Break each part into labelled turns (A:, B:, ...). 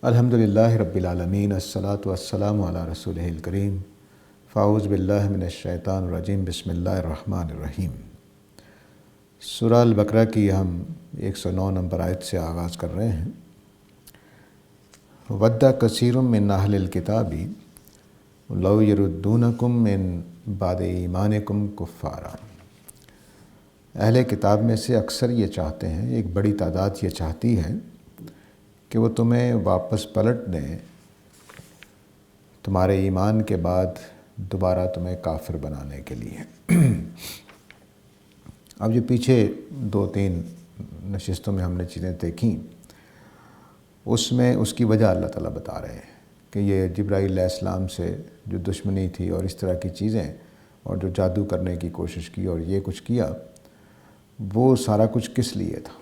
A: الحمدللہ رب العالمین الصلاۃ والسلام علی رسولہ الکریم فاعوذ باللہ من الشیطان الرجیم بسم اللہ الرحمن الرحیم۔ سورہ البقرہ کی ہم 109 نمبر آیت سے آغاز کر رہے ہیں۔ وَدَّ کثیر من اہل الکتاب لو یردونکم من بعد ایمانکم کفارا۔ اہل کتاب میں سے اکثر یہ چاہتے ہیں، ایک بڑی تعداد یہ چاہتی ہے کہ وہ تمہیں واپس پلٹ دیں، تمہارے ایمان کے بعد دوبارہ تمہیں کافر بنانے کے لیے۔ اب جو پیچھے 2-3 نشستوں میں ہم نے چیزیں دیکھیں، اس میں اس کی وجہ اللہ تعالیٰ بتا رہے ہیں کہ یہ جبرائیل علیہ السلام سے جو دشمنی تھی اور اس طرح کی چیزیں اور جو جادو کرنے کی کوشش کی اور یہ کچھ کیا، وہ سارا کچھ کس لیے تھا؟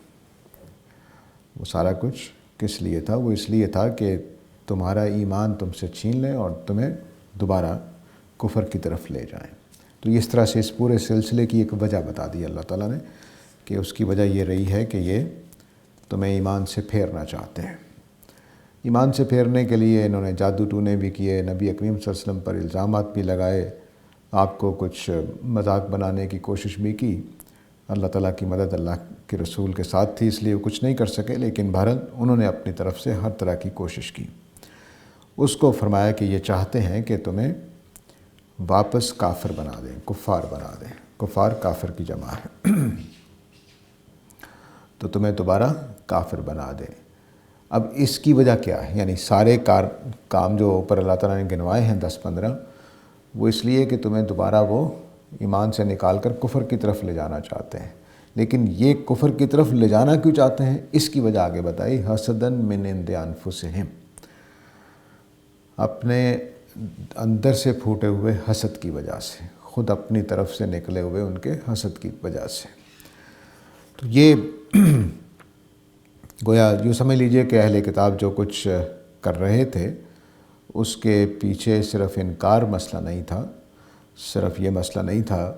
A: وہ سارا کچھ کس لیے تھا؟ وہ اس لیے تھا کہ تمہارا ایمان تم سے چھین لیں اور تمہیں دوبارہ کفر کی طرف لے جائیں۔ تو اس طرح سے اس پورے سلسلے کی ایک وجہ بتا دی اللہ تعالیٰ نے کہ اس کی وجہ یہ رہی ہے کہ یہ تمہیں ایمان سے پھیرنا چاہتے ہیں۔ ایمان سے پھیرنے کے لیے انہوں نے جادو ٹونے بھی کیے، نبی اکریم صلی اللہ علیہ وسلم پر الزامات بھی لگائے، آپ کو کچھ مذاق بنانے کی کوشش بھی کی۔ اللہ تعالیٰ کی مدد اللہ کے رسول کے ساتھ تھی، اس لیے وہ کچھ نہیں کر سکے، لیکن بہرحال انہوں نے اپنی طرف سے ہر طرح کی کوشش کی۔ اس کو فرمایا کہ یہ چاہتے ہیں کہ تمہیں واپس کافر بنا دیں، کفار بنا دیں۔ کفار کافر کی جمع ہے، تو تمہیں دوبارہ کافر بنا دیں۔ اب اس کی وجہ کیا ہے؟ یعنی سارے کام جو اوپر اللہ تعالیٰ نے گنوائے ہیں 10-15، وہ اس لیے کہ تمہیں دوبارہ وہ ایمان سے نکال کر کفر کی طرف لے جانا چاہتے ہیں۔ لیکن یہ کفر کی طرف لے جانا کیوں چاہتے ہیں؟ اس کی وجہ آگے بتائی، حسداً من عند انفسہم، اپنے اندر سے پھوٹے ہوئے حسد کی وجہ سے، خود اپنی طرف سے نکلے ہوئے ان کے حسد کی وجہ سے۔ تو یہ گویا یوں سمجھ لیجئے کہ اہل کتاب جو کچھ کر رہے تھے، اس کے پیچھے صرف انکار مسئلہ نہیں تھا، صرف یہ مسئلہ نہیں تھا،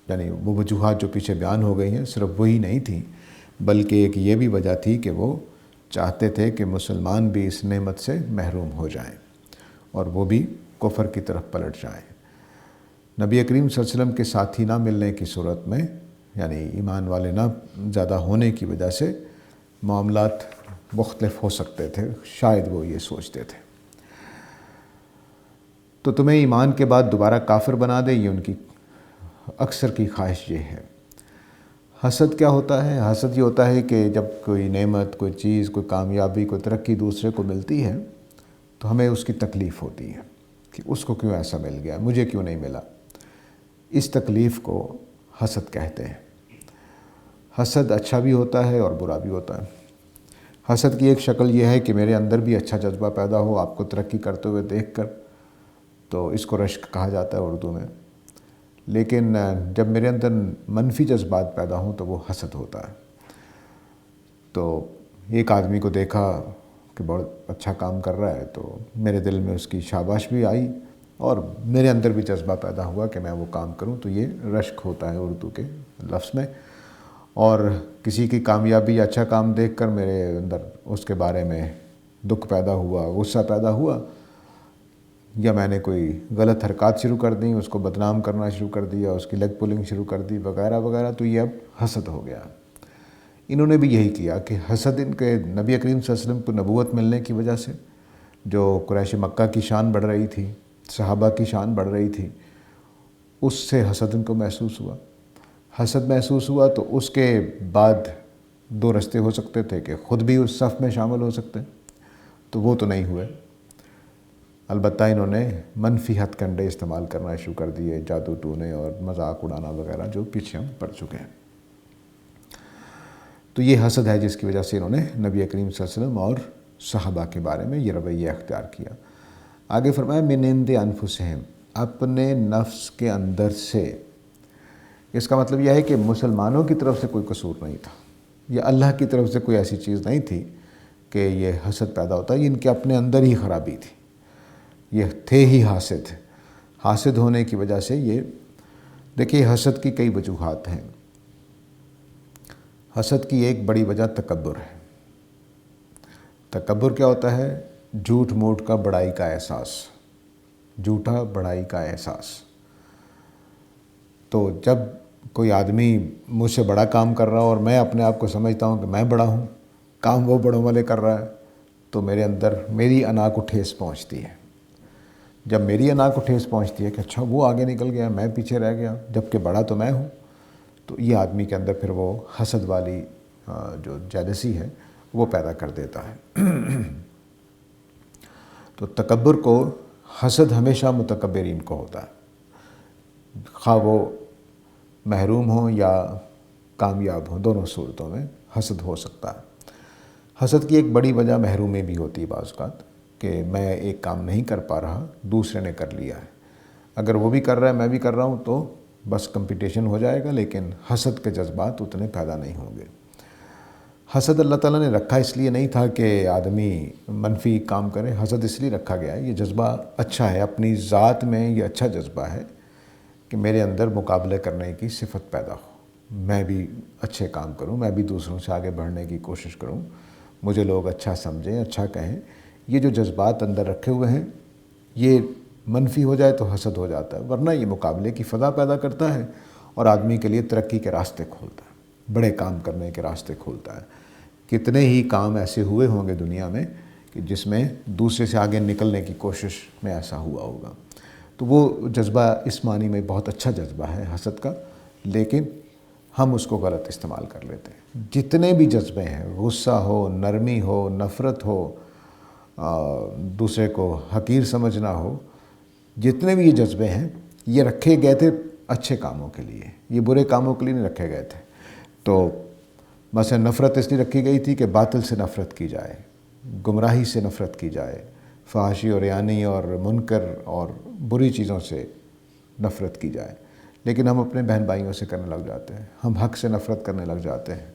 A: یعنی وہ وجوہات جو پیچھے بیان ہو گئی ہیں صرف وہی نہیں تھیں، بلکہ ایک یہ بھی وجہ تھی کہ وہ چاہتے تھے کہ مسلمان بھی اس نعمت سے محروم ہو جائیں اور وہ بھی کفر کی طرف پلٹ جائیں۔ نبی اکریم صلی اللہ علیہ وسلم کے ساتھی نہ ملنے کی صورت میں، یعنی ایمان والے نہ زیادہ ہونے کی وجہ سے معاملات مختلف ہو سکتے تھے، شاید وہ یہ سوچتے تھے۔ تو تمہیں ایمان کے بعد دوبارہ کافر بنا دے، یہ ان کی اکثر کی خواہش یہ ہے۔ حسد کیا ہوتا ہے؟ حسد یہ ہوتا ہے کہ جب کوئی نعمت، کوئی چیز، کوئی کامیابی، کوئی ترقی دوسرے کو ملتی ہے تو ہمیں اس کی تکلیف ہوتی ہے کہ اس کو کیوں ایسا مل گیا، مجھے کیوں نہیں ملا۔ اس تکلیف کو حسد کہتے ہیں۔ حسد اچھا بھی ہوتا ہے اور برا بھی ہوتا ہے۔ حسد کی ایک شکل یہ ہے کہ میرے اندر بھی اچھا جذبہ پیدا ہو آپ کو ترقی کرتے ہوئے دیکھ کر، تو اس کو رشک کہا جاتا ہے اردو میں۔ لیکن جب میرے اندر منفی جذبات پیدا ہوں تو وہ حسد ہوتا ہے۔ تو ایک آدمی کو دیکھا کہ بہت اچھا کام کر رہا ہے تو میرے دل میں اس کی شاباش بھی آئی اور میرے اندر بھی جذبہ پیدا ہوا کہ میں وہ کام کروں، تو یہ رشک ہوتا ہے اردو کے لفظ میں۔ اور کسی کی کامیابی یا اچھا کام دیکھ کر میرے اندر اس کے بارے میں دکھ پیدا ہوا، غصہ پیدا ہوا، یا میں نے کوئی غلط حرکات شروع کر دیں، اس کو بدنام کرنا شروع کر دیا، اس کی لیگ پولنگ شروع کر دی وغیرہ وغیرہ، تو یہ اب حسد ہو گیا۔ انہوں نے بھی یہی کیا کہ حسد ان کے نبی اکریم صلی اللہ علیہ وسلم کو نبوت ملنے کی وجہ سے جو قریش مکہ کی شان بڑھ رہی تھی، صحابہ کی شان بڑھ رہی تھی، اس سے حسد ان کو محسوس ہوا۔ حسد محسوس ہوا تو اس کے بعد 2 راستے ہو سکتے تھے کہ خود بھی اس صف میں شامل ہو سکتے، تو وہ تو نہیں ہوئے۔ البتہ انہوں نے منفی ہتھ کنڈے استعمال کرنا شروع کر دیے، جادو ٹونے اور مذاق اڑانا وغیرہ، جو پیچھے ہم پڑھ چکے ہیں۔ تو یہ حسد ہے جس کی وجہ سے انہوں نے نبی اکریم صلی اللہ علیہ وسلم اور صحابہ کے بارے میں یہ رویہ اختیار کیا۔ آگے فرمایا من عند انفسہم، اپنے نفس کے اندر سے۔ اس کا مطلب یہ ہے کہ مسلمانوں کی طرف سے کوئی قصور نہیں تھا، یا اللہ کی طرف سے کوئی ایسی چیز نہیں تھی کہ یہ حسد پیدا ہوتا ہے، یہ ان کے اپنے اندر ہی خرابی تھی، یہ تھے ہی حاسد۔ حاسد ہونے کی وجہ سے یہ دیکھیے، حسد کی کئی وجوہات ہیں۔ حسد کی ایک بڑی وجہ تکبر ہے۔ تکبر کیا ہوتا ہے؟ جھوٹ موٹ کا بڑائی کا احساس، جھوٹا بڑائی کا احساس۔ تو جب کوئی آدمی مجھ سے بڑا کام کر رہا ہو اور میں اپنے آپ کو سمجھتا ہوں کہ میں بڑا ہوں، کام وہ بڑوں والے کر رہا ہے، تو میرے اندر میری انا کو ٹھیس پہنچتی ہے۔ جب میری انا کو ٹھیس پہنچتی ہے کہ اچھا وہ آگے نکل گیا، میں پیچھے رہ گیا، جبکہ بڑا تو میں ہوں، تو یہ آدمی کے اندر پھر وہ حسد والی جو جیلسی ہے وہ پیدا کر دیتا ہے۔ تو تکبر کو، حسد ہمیشہ متکبرین کو ہوتا ہے، خواہ وہ محروم ہوں یا کامیاب ہوں، دونوں صورتوں میں حسد ہو سکتا ہے۔ حسد کی ایک بڑی وجہ محرومی بھی ہوتی ہے بعض اوقات، کہ میں ایک کام نہیں کر پا رہا، دوسرے نے کر لیا ہے، اگر وہ بھی کر رہا ہے میں بھی کر رہا ہوں تو بس کمپٹیشن ہو جائے گا، لیکن حسد کے جذبات اتنے پیدا نہیں ہوں گے۔ حسد اللہ تعالیٰ نے رکھا اس لیے نہیں تھا کہ آدمی منفی کام کرے، حسد اس لیے رکھا گیا ہے، یہ جذبہ اچھا ہے، اپنی ذات میں یہ اچھا جذبہ ہے کہ میرے اندر مقابلے کرنے کی صفت پیدا ہو، میں بھی اچھے کام کروں، میں بھی دوسروں سے آگے بڑھنے کی کوشش کروں، مجھے لوگ اچھا سمجھیں، اچھا کہیں۔ یہ جو جذبات اندر رکھے ہوئے ہیں یہ منفی ہو جائے تو حسد ہو جاتا ہے، ورنہ یہ مقابلے کی فضا پیدا کرتا ہے اور آدمی کے لیے ترقی کے راستے کھولتا ہے، بڑے کام کرنے کے راستے کھولتا ہے۔ کتنے ہی کام ایسے ہوئے ہوں گے دنیا میں کہ جس میں دوسرے سے آگے نکلنے کی کوشش میں ایسا ہوا ہوگا۔ تو وہ جذبہ اس معنی میں بہت اچھا جذبہ ہے حسد کا، لیکن ہم اس کو غلط استعمال کر لیتے ہیں۔ جتنے بھی جذبے ہیں، غصہ ہو، نرمی ہو، نفرت ہو، دوسرے کو حقیر سمجھنا ہو، جتنے بھی یہ جذبے ہیں یہ رکھے گئے تھے اچھے کاموں کے لیے، یہ برے کاموں کے لیے نہیں رکھے گئے تھے۔ تو مثلا نفرت اس لیے رکھی گئی تھی کہ باطل سے نفرت کی جائے، گمراہی سے نفرت کی جائے، فحاشی اور عریانی اور منکر اور بری چیزوں سے نفرت کی جائے، لیکن ہم اپنے بہن بھائیوں سے کرنے لگ جاتے ہیں، ہم حق سے نفرت کرنے لگ جاتے ہیں۔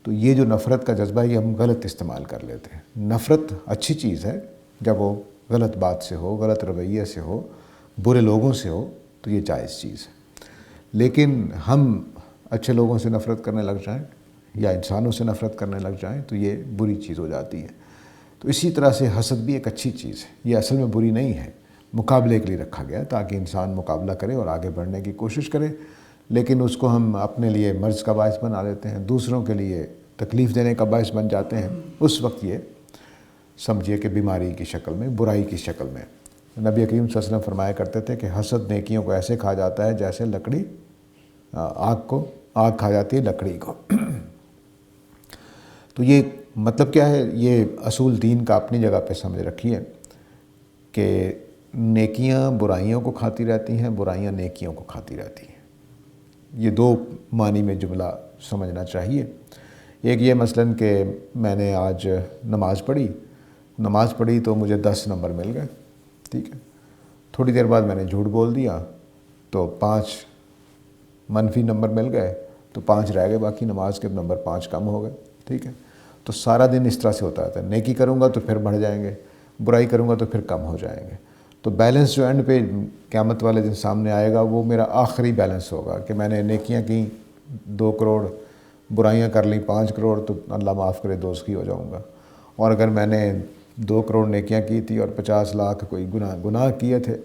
A: تو یہ جو نفرت کا جذبہ ہے یہ ہم غلط استعمال کر لیتے ہیں۔ نفرت اچھی چیز ہے جب وہ غلط بات سے ہو، غلط رویے سے ہو، برے لوگوں سے ہو، تو یہ جائز چیز ہے۔ لیکن ہم اچھے لوگوں سے نفرت کرنے لگ جائیں یا انسانوں سے نفرت کرنے لگ جائیں تو یہ بری چیز ہو جاتی ہے۔ تو اسی طرح سے حسد بھی ایک اچھی چیز ہے، یہ اصل میں بری نہیں ہے، مقابلے کے لیے رکھا گیا تاکہ انسان مقابلہ کرے اور آگے بڑھنے کی کوشش کرے، لیکن اس کو ہم اپنے لیے مرض کا باعث بنا لیتے ہیں، دوسروں کے لیے تکلیف دینے کا باعث بن جاتے ہیں۔ اس وقت یہ سمجھیے کہ بیماری کی شکل میں، برائی کی شکل میں۔ نبی کریم صلی اللہ علیہ وسلم فرمایا کرتے تھے کہ حسد نیکیوں کو ایسے کھا جاتا ہے جیسے لکڑی آگ کھا جاتی ہے لکڑی کو۔ تو یہ مطلب کیا ہے؟ یہ اصول دین کا اپنی جگہ پہ سمجھ رکھیے کہ نیکیاں برائیوں کو کھاتی رہتی ہیں، برائیاں نیکیوں کو کھاتی رہتی ہیں۔ یہ دو معنی میں جملہ سمجھنا چاہیے۔ ایک یہ مثلاً کہ میں نے آج نماز پڑھی تو مجھے 10 نمبر مل گئے، ٹھیک ہے، تھوڑی دیر بعد میں نے جھوٹ بول دیا تو 5 منفی نمبر مل گئے، تو 5 رہ گئے، باقی نماز کے نمبر 5 کم ہو گئے، ٹھیک ہے۔ تو سارا دن اس طرح سے ہوتا رہتا ہے، نیکی کروں گا تو پھر بڑھ جائیں گے، برائی کروں گا تو پھر کم ہو جائیں گے۔ تو بیلنس جو اینڈ پہ قیامت والے دن سامنے آئے گا وہ میرا آخری بیلنس ہوگا کہ میں نے نیکیاں کی 2 کروڑ، برائیاں کر لیں 5 کروڑ، تو اللہ معاف کرے دوزخی ہو جاؤں گا۔ اور اگر میں نے 2 کروڑ نیکیاں کی تھی اور 50 لاکھ کوئی گناہ کیے تھے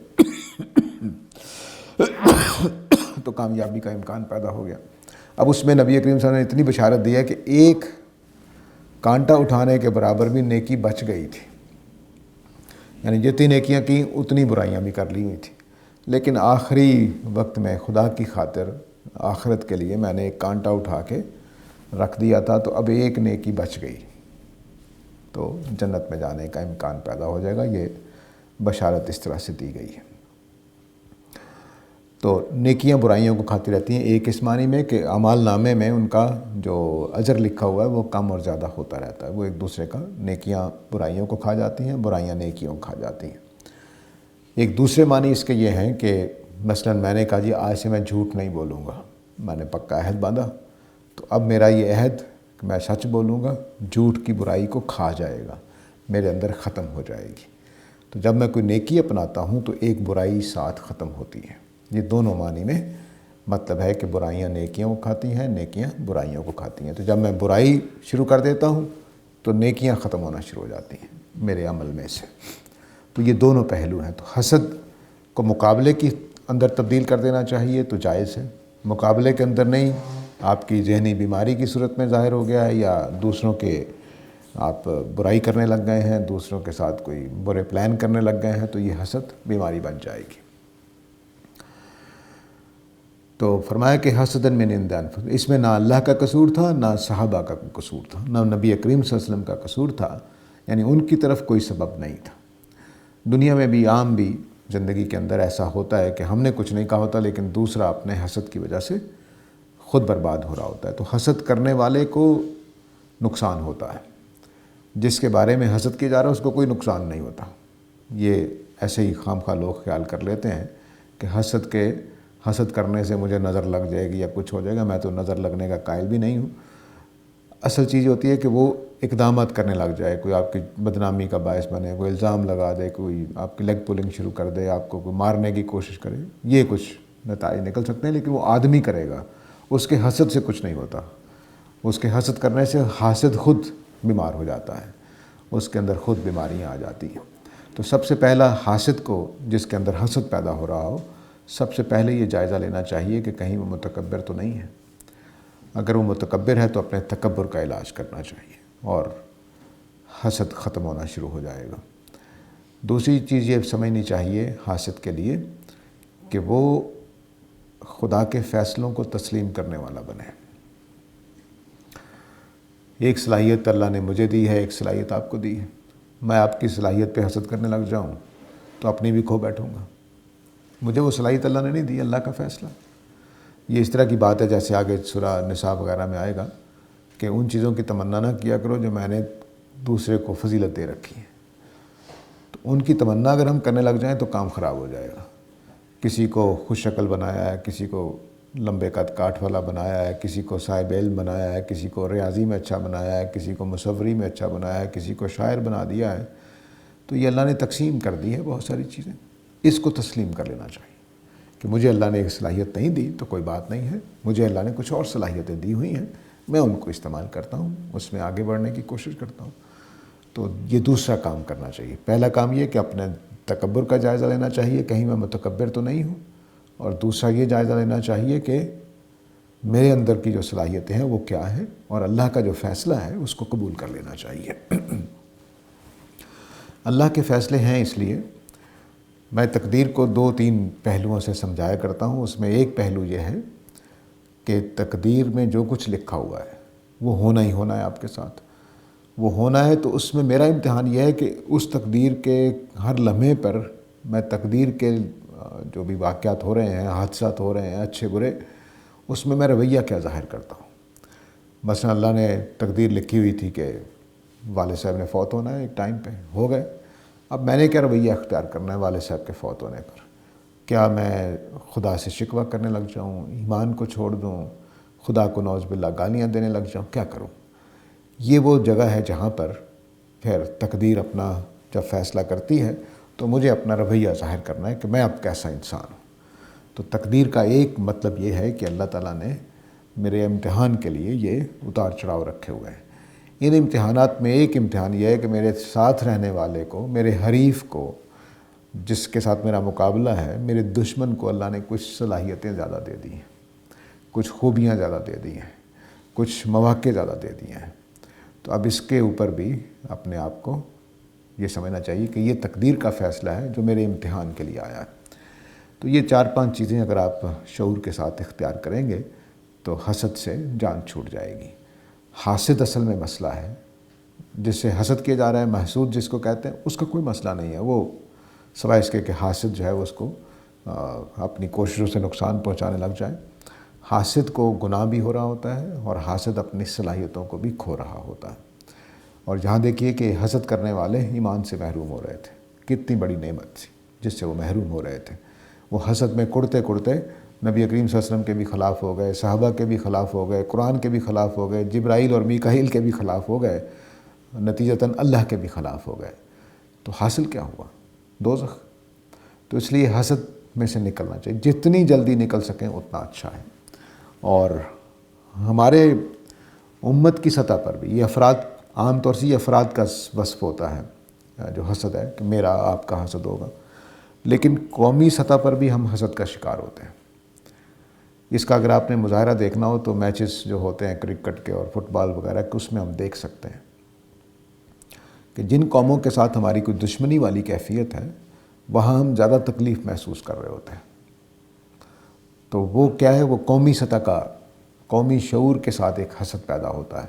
A: تو کامیابی کا امکان پیدا ہو گیا۔ اب اس میں نبی کریم صلی اللہ علیہ وسلم نے اتنی بشارت دی ہے کہ ایک کانٹا اٹھانے کے برابر بھی نیکی بچ گئی تھی، یعنی جتنی نیکیاں کی اتنی برائیاں بھی کر لی ہوئی تھیں، لیکن آخری وقت میں خدا کی خاطر آخرت کے لیے میں نے ایک کانٹا اٹھا کے رکھ دیا تھا، تو اب ایک نیکی بچ گئی تو جنت میں جانے کا امکان پیدا ہو جائے گا۔ یہ بشارت اس طرح سے دی گئی ہے۔ تو نیکیاں برائیوں کو کھاتی رہتی ہیں، ایک اس معنی میں کہ اعمال نامے میں ان کا جو اجر لکھا ہوا ہے وہ کم اور زیادہ ہوتا رہتا ہے، وہ ایک دوسرے کا، نیکیاں برائیوں کو کھا جاتی ہیں، برائیاں نیکیوں کو کھا جاتی ہیں۔ ایک دوسرے معنی اس کے یہ ہیں کہ مثلاً میں نے کہا جی آج سے میں جھوٹ نہیں بولوں گا، میں نے پکا عہد باندھا، تو اب میرا یہ عہد کہ میں سچ بولوں گا، جھوٹ کی برائی کو کھا جائے گا، میرے اندر ختم ہو جائے گی۔ تو جب میں کوئی نیکی اپناتا ہوں تو ایک برائی ساتھ ختم ہوتی ہے۔ یہ دونوں معنی میں مطلب ہے کہ برائیاں نیکیوں کو کھاتی ہیں، نیکیاں برائیوں کو کھاتی ہیں۔ تو جب میں برائی شروع کر دیتا ہوں تو نیکیاں ختم ہونا شروع ہو جاتی ہیں میرے عمل میں سے۔ تو یہ دونوں پہلو ہیں۔ تو حسد کو مقابلے کی اندر تبدیل کر دینا چاہیے تو جائز ہے، مقابلے کے اندر نہیں، آپ کی ذہنی بیماری کی صورت میں ظاہر ہو گیا ہے، یا دوسروں کے آپ برائی کرنے لگ گئے ہیں، دوسروں کے ساتھ کوئی برے پلان کرنے لگ گئے ہیں، تو یہ حسد بیماری بن جائے گی۔ تو فرمایا کہ حسدن من عند انفسہم، اس میں نہ اللہ کا قصور تھا، نہ صحابہ کا قصور تھا، نہ نبی کریم صلی اللہ علیہ وسلم کا قصور تھا، یعنی ان کی طرف کوئی سبب نہیں تھا۔ دنیا میں بھی عام بھی زندگی کے اندر ایسا ہوتا ہے کہ ہم نے کچھ نہیں کہا ہوتا لیکن دوسرا اپنے حسد کی وجہ سے خود برباد ہو رہا ہوتا ہے۔ تو حسد کرنے والے کو نقصان ہوتا ہے، جس کے بارے میں حسد کیا جا رہا ہے اس کو کوئی نقصان نہیں ہوتا۔ یہ ایسے ہی خام خواہ لوگ خیال کر لیتے ہیں کہ حسد کرنے سے مجھے نظر لگ جائے گی یا کچھ ہو جائے گا، میں تو نظر لگنے کا قائل بھی نہیں ہوں۔ اصل چیز ہوتی ہے کہ وہ اقدامات کرنے لگ جائے، کوئی آپ کی بدنامی کا باعث بنے، کوئی الزام لگا دے، کوئی آپ کی لیگ پولنگ شروع کر دے، آپ کو کوئی مارنے کی کوشش کرے، یہ کچھ نتائج نکل سکتے ہیں، لیکن وہ آدمی کرے گا، اس کے حسد سے کچھ نہیں ہوتا۔ اس کے حسد کرنے سے حاسد خود بیمار ہو جاتا ہے، اس کے اندر خود بیماریاں آ جاتی ہیں۔ تو سب سے پہلا حاسد کو جس کے اندر حسد پیدا ہو رہا ہو، سب سے پہلے یہ جائزہ لینا چاہیے کہ کہیں وہ متکبر تو نہیں ہے۔ اگر وہ متکبر ہے تو اپنے تکبر کا علاج کرنا چاہیے اور حسد ختم ہونا شروع ہو جائے گا۔ دوسری چیز یہ سمجھنی چاہیے حاسد کے لیے کہ وہ خدا کے فیصلوں کو تسلیم کرنے والا بنے۔ ایک صلاحیت اللہ نے مجھے دی ہے، ایک صلاحیت آپ کو دی ہے، میں آپ کی صلاحیت پہ حسد کرنے لگ جاؤں تو اپنی بھی کھو بیٹھوں گا۔ مجھے وہ صلاحیت اللہ نے نہیں دی، اللہ کا فیصلہ۔ یہ اس طرح کی بات ہے جیسے آگے سورہ نساء وغیرہ میں آئے گا کہ ان چیزوں کی تمنا نہ کیا کرو جو میں نے دوسرے کو فضیلت دے رکھی ہے۔ تو ان کی تمنا اگر ہم کرنے لگ جائیں تو کام خراب ہو جائے گا۔ کسی کو خوش شکل بنایا ہے، کسی کو لمبے قد کاٹ والا بنایا ہے، کسی کو صاحب علم بنایا ہے، کسی کو ریاضی میں اچھا بنایا ہے، کسی کو مصوری میں اچھا بنایا ہے، کسی کو شاعر بنا دیا ہے، تو یہ اللہ نے تقسیم کر دی ہے بہت ساری چیزیں۔ اس کو تسلیم کر لینا چاہیے کہ مجھے اللہ نے ایک صلاحیت نہیں دی تو کوئی بات نہیں ہے، مجھے اللہ نے کچھ اور صلاحیتیں دی ہوئی ہیں، میں ان کو استعمال کرتا ہوں، اس میں آگے بڑھنے کی کوشش کرتا ہوں۔ تو یہ دوسرا کام کرنا چاہیے۔ پہلا کام یہ کہ اپنے تکبر کا جائزہ لینا چاہیے، کہیں میں متکبر تو نہیں ہوں، اور دوسرا یہ جائزہ لینا چاہیے کہ میرے اندر کی جو صلاحیتیں ہیں وہ کیا ہیں، اور اللہ کا جو فیصلہ ہے اس کو قبول کر لینا چاہیے۔ اللہ کے فیصلے ہیں، اس لیے میں تقدیر کو 2-3 پہلوؤں سے سمجھایا کرتا ہوں۔ اس میں ایک پہلو یہ ہے کہ تقدیر میں جو کچھ لکھا ہوا ہے وہ ہونا ہی ہونا ہے آپ کے ساتھ، وہ ہونا ہے۔ تو اس میں میرا امتحان یہ ہے کہ اس تقدیر کے ہر لمحے پر میں تقدیر کے جو بھی واقعات ہو رہے ہیں، حادثات ہو رہے ہیں اچھے برے، اس میں رویہ کیا ظاہر کرتا ہوں۔ مثلا اللہ نے تقدیر لکھی ہوئی تھی کہ والد صاحب نے فوت ہونا ہے، ایک ٹائم پہ ہو گئے، اب میں نے کیا رویہ اختیار کرنا ہے والد صاحب کے فوت ہونے پر؟ کیا میں خدا سے شکوہ کرنے لگ جاؤں، ایمان کو چھوڑ دوں، خدا کو نعوذ باللہ گالیاں دینے لگ جاؤں، کیا کروں؟ یہ وہ جگہ ہے جہاں پر پھر تقدیر اپنا جب فیصلہ کرتی ہے تو مجھے اپنا رویہ ظاہر کرنا ہے کہ میں اب کیسا انسان ہوں۔ تو تقدیر کا ایک مطلب یہ ہے کہ اللہ تعالیٰ نے میرے امتحان کے لیے یہ اتار چڑھاؤ رکھے ہوئے ہیں۔ ان امتحانات میں ایک امتحان یہ ہے کہ میرے ساتھ رہنے والے کو، میرے حریف کو، جس کے ساتھ میرا مقابلہ ہے، میرے دشمن کو اللہ نے کچھ صلاحیتیں زیادہ دے دی ہیں، کچھ خوبیاں زیادہ دے دی ہیں، کچھ مواقع زیادہ دے دیے ہیں۔ تو اب اس کے اوپر بھی اپنے آپ کو یہ سمجھنا چاہیے کہ یہ تقدیر کا فیصلہ ہے جو میرے امتحان کے لیے آیا ہے۔ تو یہ 4-5 چیزیں اگر آپ شعور کے ساتھ اختیار کریں گے تو حسد سے جان چھوٹ جائے گی۔ حاسد اصل میں مسئلہ ہے، جس سے حسد کیا جا رہا ہے، محسود جس کو کہتے ہیں، اس کا کوئی مسئلہ نہیں ہے، وہ سوائے اس کے کہ حاسد جو ہے وہ اس کو اپنی کوششوں سے نقصان پہنچانے لگ جائے۔ حاسد کو گناہ بھی ہو رہا ہوتا ہے اور حاسد اپنی صلاحیتوں کو بھی کھو رہا ہوتا ہے۔ اور جہاں دیکھیے کہ حسد کرنے والے ایمان سے محروم ہو رہے تھے، کتنی بڑی نعمت تھی جس سے وہ محروم ہو رہے تھے۔ وہ حسد میں کڑتے کڑتے نبی کریم صلی اللہ علیہ وسلم کے بھی خلاف ہو گئے، صحابہ کے بھی خلاف ہو گئے، قرآن کے بھی خلاف ہو گئے، جبرائیل اور میکائیل کے بھی خلاف ہو گئے، نتیجتاً اللہ کے بھی خلاف ہو گئے۔ تو حاصل کیا ہوا؟ دوزخ۔ تو اس لیے حسد میں سے نکلنا چاہیے، جتنی جلدی نکل سکیں اتنا اچھا ہے۔ اور ہمارے امت کی سطح پر بھی یہ افراد عام طور سے یہ افراد کا وصف ہوتا ہے جو حسد ہے کہ میرا آپ کا حسد ہوگا، لیکن قومی سطح پر بھی ہم حسد کا شکار ہوتے ہیں۔ اس کا اگر آپ نے مظاہرہ دیکھنا ہو تو میچز جو ہوتے ہیں کرکٹ کے اور فٹ بال وغیرہ کے، اس میں ہم دیکھ سکتے ہیں کہ جن قوموں کے ساتھ ہماری کوئی دشمنی والی کیفیت ہے وہاں ہم زیادہ تکلیف محسوس کر رہے ہوتے ہیں۔ تو وہ کیا ہے، وہ قومی سطح کا، قومی شعور کے ساتھ ایک حسد پیدا ہوتا ہے۔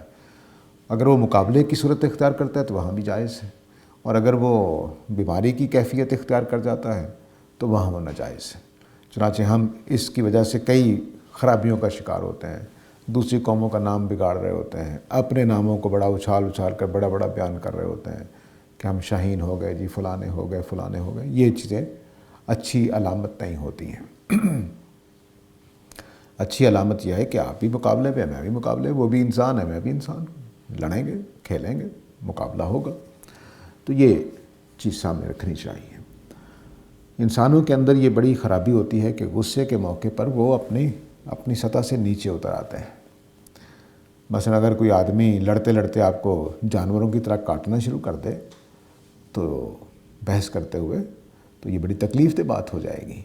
A: اگر وہ مقابلے کی صورت اختیار کرتا ہے تو وہاں بھی جائز ہے، اور اگر وہ بیماری کی کیفیت اختیار کر جاتا ہے تو وہاں وہ ناجائز ہے۔ چنانچہ ہم اس کی وجہ سے کئی خرابیوں کا شکار ہوتے ہیں، دوسری قوموں کا نام بگاڑ رہے ہوتے ہیں، اپنے ناموں کو بڑا اچھال کر بڑا بڑا بیان کر رہے ہوتے ہیں کہ ہم شاہین ہو گئے جی، فلانے ہو گئے فلانے ہو گئے۔ یہ چیزیں اچھی علامت نہیں ہوتی ہیں۔ اچھی علامت یہ ہے کہ آپ بھی مقابلے پہ، میں بھی مقابلے، وہ بھی انسان ہے میں بھی انسان ہوں، لڑیں گے کھیلیں گے، مقابلہ ہوگا۔ تو یہ چیز سامنے رکھنی چاہیے۔ انسانوں کے اندر یہ بڑی خرابی ہوتی ہے کہ غصے کے موقع پر وہ اپنی سطح سے نیچے اتر آتے ہیں۔ مثلا اگر کوئی آدمی لڑتے لڑتے آپ کو جانوروں کی طرح کاٹنا شروع کر دے تو بحث کرتے ہوئے، تو یہ بڑی تکلیف دہ بات ہو جائے گی۔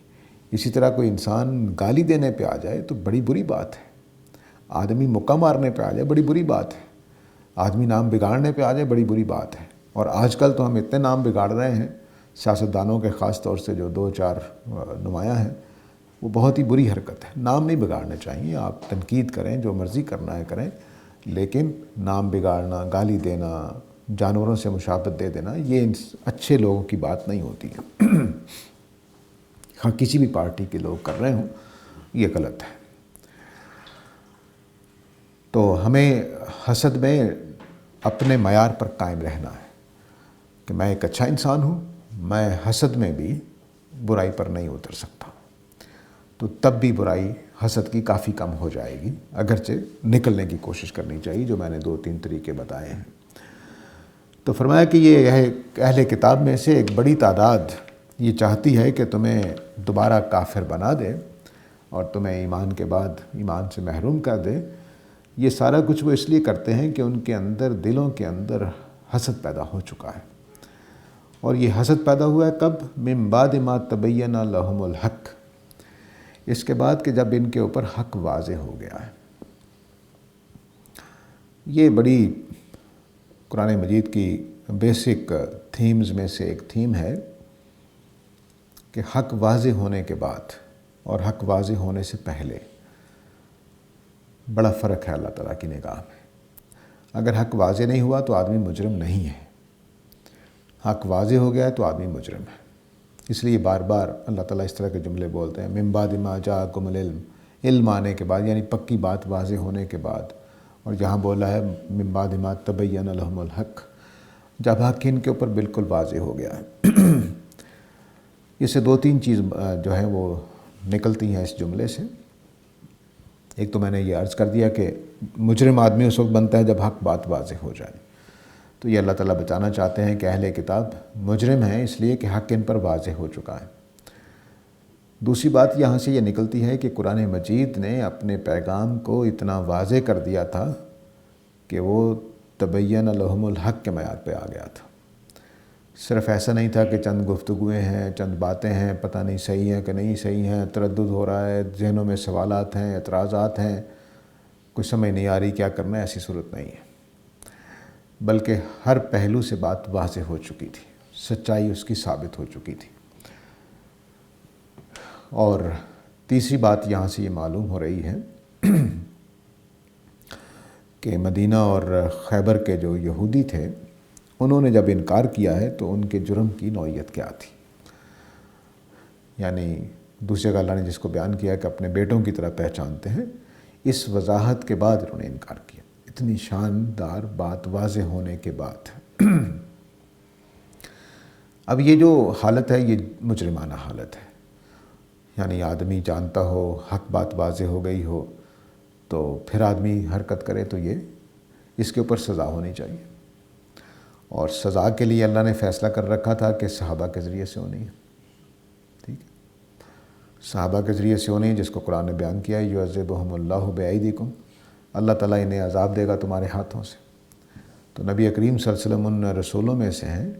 A: اسی طرح کوئی انسان گالی دینے پہ آ جائے تو بڑی بری بات ہے۔ آدمی مکہ مارنے پہ آ جائے بڑی بری بات ہے۔ آدمی نام بگاڑنے پہ آ جائے بڑی بری بات ہے۔ اور آج کل تو ہم اتنے نام بگاڑ رہے ہیں سیاستدانوں کے، خاص طور سے جو 2-4 نمایاں ہیں، وہ بہت ہی بری حرکت ہے۔ نام نہیں بگاڑنے چاہیے، آپ تنقید کریں، جو مرضی کرنا ہے کریں، لیکن نام بگاڑنا، گالی دینا، جانوروں سے مشابہت دے دینا، یہ اچھے لوگوں کی بات نہیں ہوتی ہے۔ ہاں کسی بھی پارٹی کے لوگ کر رہے ہوں، یہ غلط ہے۔ تو ہمیں حسد میں اپنے معیار پر قائم رہنا ہے کہ میں ایک اچھا انسان ہوں، میں حسد میں بھی برائی پر نہیں اتر سکتا۔ تو تب بھی برائی حسد کی کافی کم ہو جائے گی، اگرچہ نکلنے کی کوشش کرنی چاہیے، جو میں نے 2-3 طریقے بتائے ہیں۔ تو فرمایا کہ یہ اہل کتاب میں سے ایک بڑی تعداد یہ چاہتی ہے کہ تمہیں دوبارہ کافر بنا دے اور تمہیں ایمان کے بعد ایمان سے محروم کر دے۔ یہ سارا کچھ وہ اس لیے کرتے ہیں کہ ان کے اندر، دلوں کے اندر حسد پیدا ہو چکا ہے۔ اور یہ حسد پیدا ہوا ہے کب؟ من بعد ما تبین لہم الحق، اس کے بعد کہ جب ان کے اوپر حق واضح ہو گیا ہے۔ یہ بڑی قرآن مجید کی بیسک تھیمز میں سے ایک تھیم ہے کہ حق واضح ہونے کے بعد اور حق واضح ہونے سے پہلے بڑا فرق ہے اللہ تعالیٰ کی نگاہ میں۔ اگر حق واضح نہیں ہوا تو آدمی مجرم نہیں ہے، حق واضح ہو گیا ہے تو آدمی مجرم ہے۔ اس لیے بار بار اللہ تعالیٰ اس طرح کے جملے بولتے ہیں، من بعد ما جاءکم العلم، علم آنے کے بعد، یعنی پکی بات واضح ہونے کے بعد۔ اور جہاں بولا ہے من بعد ما تبین لہم الحق، جب حق ان کے اوپر بالکل واضح ہو گیا ہے۔ اس سے 2-3 چیز جو ہیں وہ نکلتی ہیں اس جملے سے۔ ایک تو میں نے یہ عرض کر دیا کہ مجرم آدمی اس وقت بنتا ہے جب حق بات واضح ہو جائے، تو یہ اللہ تعالیٰ بچانا چاہتے ہیں کہ اہل کتاب مجرم ہیں اس لیے کہ حق ان پر واضح ہو چکا ہے۔ دوسری بات یہاں سے یہ نکلتی ہے کہ قرآن مجید نے اپنے پیغام کو اتنا واضح کر دیا تھا کہ وہ تبین لہم الحق کے معیار پہ آ گیا تھا۔ صرف ایسا نہیں تھا کہ چند گفتگویں ہیں، چند باتیں ہیں، پتہ نہیں صحیح ہیں کہ نہیں صحیح ہیں، تردد ہو رہا ہے، ذہنوں میں سوالات ہیں، اعتراضات ہیں، کچھ سمجھ نہیں آ رہی کیا کرنا ہے، ایسی صورت نہیں ہے۔ بلکہ ہر پہلو سے بات واضح ہو چکی تھی، سچائی اس کی ثابت ہو چکی تھی۔ اور تیسری بات یہاں سے یہ معلوم ہو رہی ہے کہ مدینہ اور خیبر کے جو یہودی تھے، انہوں نے جب انکار کیا ہے تو ان کے جرم کی نوعیت کیا تھی۔ یعنی دوسرے کا اللہ نے جس کو بیان کیا کہ اپنے بیٹوں کی طرح پہچانتے ہیں، اس وضاحت کے بعد انہوں نے انکار کیا، اتنی شاندار بات واضح ہونے کے بعد۔ اب یہ جو حالت ہے یہ مجرمانہ حالت ہے، یعنی آدمی جانتا ہو، حق بات واضح ہو گئی ہو، تو پھر آدمی حرکت کرے تو یہ اس کے اوپر سزا ہونی چاہیے۔ اور سزا کے لیے اللہ نے فیصلہ کر رکھا تھا کہ صحابہ کے ذریعے سے ہونی ہے، ٹھیک ہے، صحابہ کے ذریعے سے ہونی ہے، جس کو قرآن نے بیان کیا ہے یعذبہم اللہ بایدیکم، اللہ تعالیٰ انہیں عذاب دے گا تمہارے ہاتھوں سے۔ تو نبی کریم صلی اللہ علیہ وسلم ان رسولوں میں سے ہیں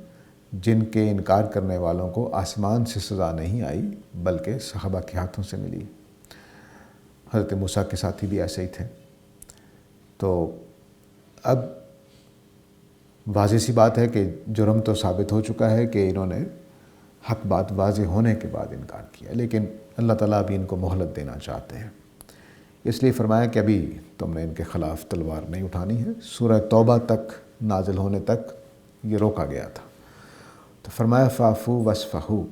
A: جن کے انکار کرنے والوں کو آسمان سے سزا نہیں آئی بلکہ صحابہ کے ہاتھوں سے ملی۔ حضرت موسیٰ کے ساتھی بھی ایسے ہی تھے۔ تو اب واضح سی بات ہے کہ جرم تو ثابت ہو چکا ہے کہ انہوں نے حق بات واضح ہونے کے بعد انکار کیا، لیکن اللہ تعالیٰ ابھی ان کو مہلت دینا چاہتے ہیں، اس لیے فرمایا کہ ابھی تم نے ان کے خلاف تلوار نہیں اٹھانی ہے۔ سورہ توبہ تک نازل ہونے تک یہ روکا گیا تھا۔ تو فرمایا فاعفو واصفحوا،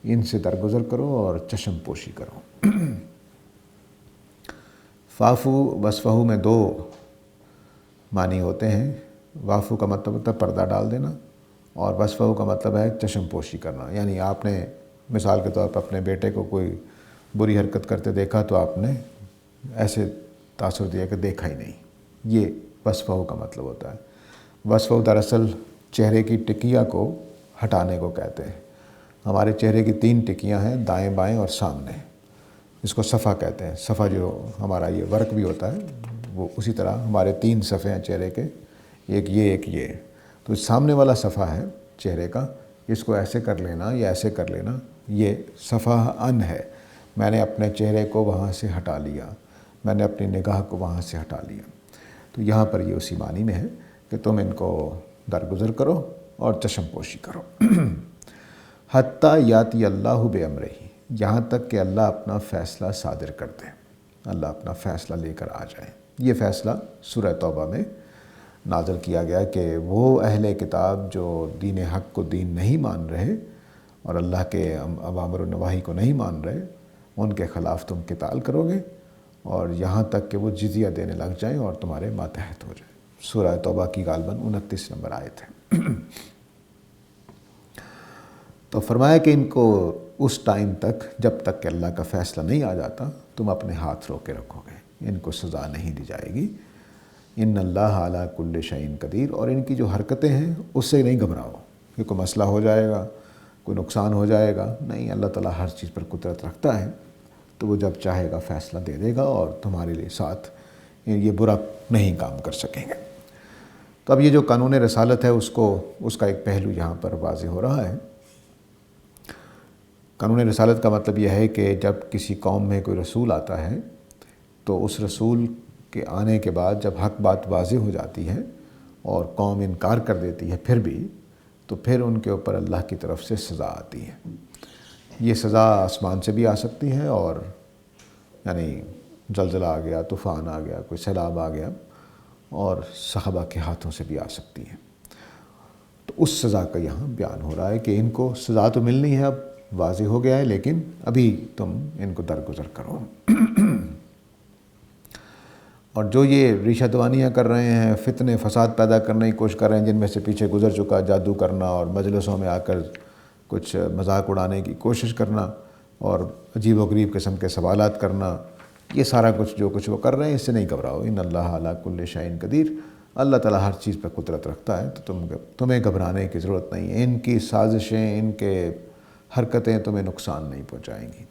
A: ان سے درگزر کرو اور چشم پوشی کرو۔ فاعفو واصفحوا میں دو معنی ہوتے ہیں۔ وعفو کا مطلب ہوتا ہے پردہ ڈال دینا، اور واصفحوا کا مطلب ہے چشم پوشی کرنا، یعنی آپ نے مثال کے طور پر اپنے بیٹے کو کوئی بری حرکت کرتے دیکھا تو آپ نے ایسے تاثر دیا کہ دیکھا ہی نہیں، یہ واصفحوا کا مطلب ہوتا ہے۔ واصفحوا دراصل چہرے کی ٹکیہ کو ہٹانے کو کہتے ہیں۔ ہمارے چہرے کی 3 ٹکیاں ہیں، دائیں بائیں اور سامنے، اس کو صفحہ کہتے ہیں۔ صفحہ جو ہمارا یہ ورک بھی ہوتا ہے وہ اسی طرح ہمارے 3 صفحے ہیں چہرے کے، ایک یہ۔ تو سامنے والا صفحہ ہے چہرے کا، اس کو ایسے کر لینا یا ایسے کر لینا، یہ صفحہ ان ہے۔ میں نے اپنے چہرے کو وہاں سے ہٹا لیا، میں نے اپنی نگاہ کو وہاں سے ہٹا لیا۔ تو یہاں پر یہ اسی معنی میں ہے کہ تم ان کو درگزر کرو اور چشم پوشی کرو۔ حتیٰ یاتی اللہ بامرہ، یہاں تک کہ اللہ اپنا فیصلہ صادر کر دے، اللہ اپنا فیصلہ لے کر آ جائے۔ یہ فیصلہ سورہ توبہ میں نازل کیا گیا کہ وہ اہل کتاب جو دین حق کو دین نہیں مان رہے اور اللہ کے اوامر و نواہی کو نہیں مان رہے، ان کے خلاف تم قتال کرو گے اور یہاں تک کہ وہ جزیہ دینے لگ جائیں اور تمہارے ماتحت ہو جائیں۔ سورہ توبہ کی غالباً 29 نمبر آیت ہے۔ تو فرمایا کہ ان کو اس ٹائم تک، جب تک کہ اللہ کا فیصلہ نہیں آ جاتا، تم اپنے ہاتھ رو کے رکھو گے، ان کو سزا نہیں دی جائے گی۔ ان اللہ علی کل شیء قدیر، اور ان کی جو حرکتیں ہیں اس سے نہیں گھبراؤ کہ کوئی مسئلہ ہو جائے گا، کوئی نقصان ہو جائے گا، نہیں، اللہ تعالیٰ ہر چیز پر قدرت رکھتا ہے، تو وہ جب چاہے گا فیصلہ دے دے گا اور تمہارے لیے ساتھ یہ برا نہیں کام کر سکیں گے۔ تو اب یہ جو قانون رسالت ہے اس کا ایک پہلو یہاں پر واضح ہو رہا ہے۔ قانون رسالت کا مطلب یہ ہے کہ جب کسی قوم میں کوئی رسول آتا ہے تو اس رسول کے آنے کے بعد جب حق بات واضح ہو جاتی ہے اور قوم انکار کر دیتی ہے پھر بھی، تو پھر ان کے اوپر اللہ کی طرف سے سزا آتی ہے۔ یہ سزا آسمان سے بھی آ سکتی ہے، اور یعنی زلزلہ آ گیا، طوفان آ گیا، کوئی سیلاب آ گیا، اور صحابہ کے ہاتھوں سے بھی آ سکتی ہے۔ تو اس سزا کا یہاں بیان ہو رہا ہے کہ ان کو سزا تو ملنی ہے، اب واضح ہو گیا ہے، لیکن ابھی تم ان کو درگزر کرو۔ اور جو یہ ریشہ دوانیاں کر رہے ہیں، فتنے فساد پیدا کرنے کی کوشش کر رہے ہیں، جن میں سے پیچھے گزر چکا جادو کرنا اور مجلسوں میں آ کر کچھ مذاق اڑانے کی کوشش کرنا اور عجیب و غریب قسم کے سوالات کرنا، یہ سارا کچھ جو کچھ وہ کر رہے ہیں، اس سے نہیں گھبراؤ۔ ان اللہ علی کل شیء قدیر، اللہ تعالیٰ ہر چیز پہ قدرت رکھتا ہے، تو تمہیں گھبرانے کی ضرورت نہیں ہے۔ ان کی سازشیں، ان کے حرکتیں تمہیں نقصان نہیں پہنچائیں گی۔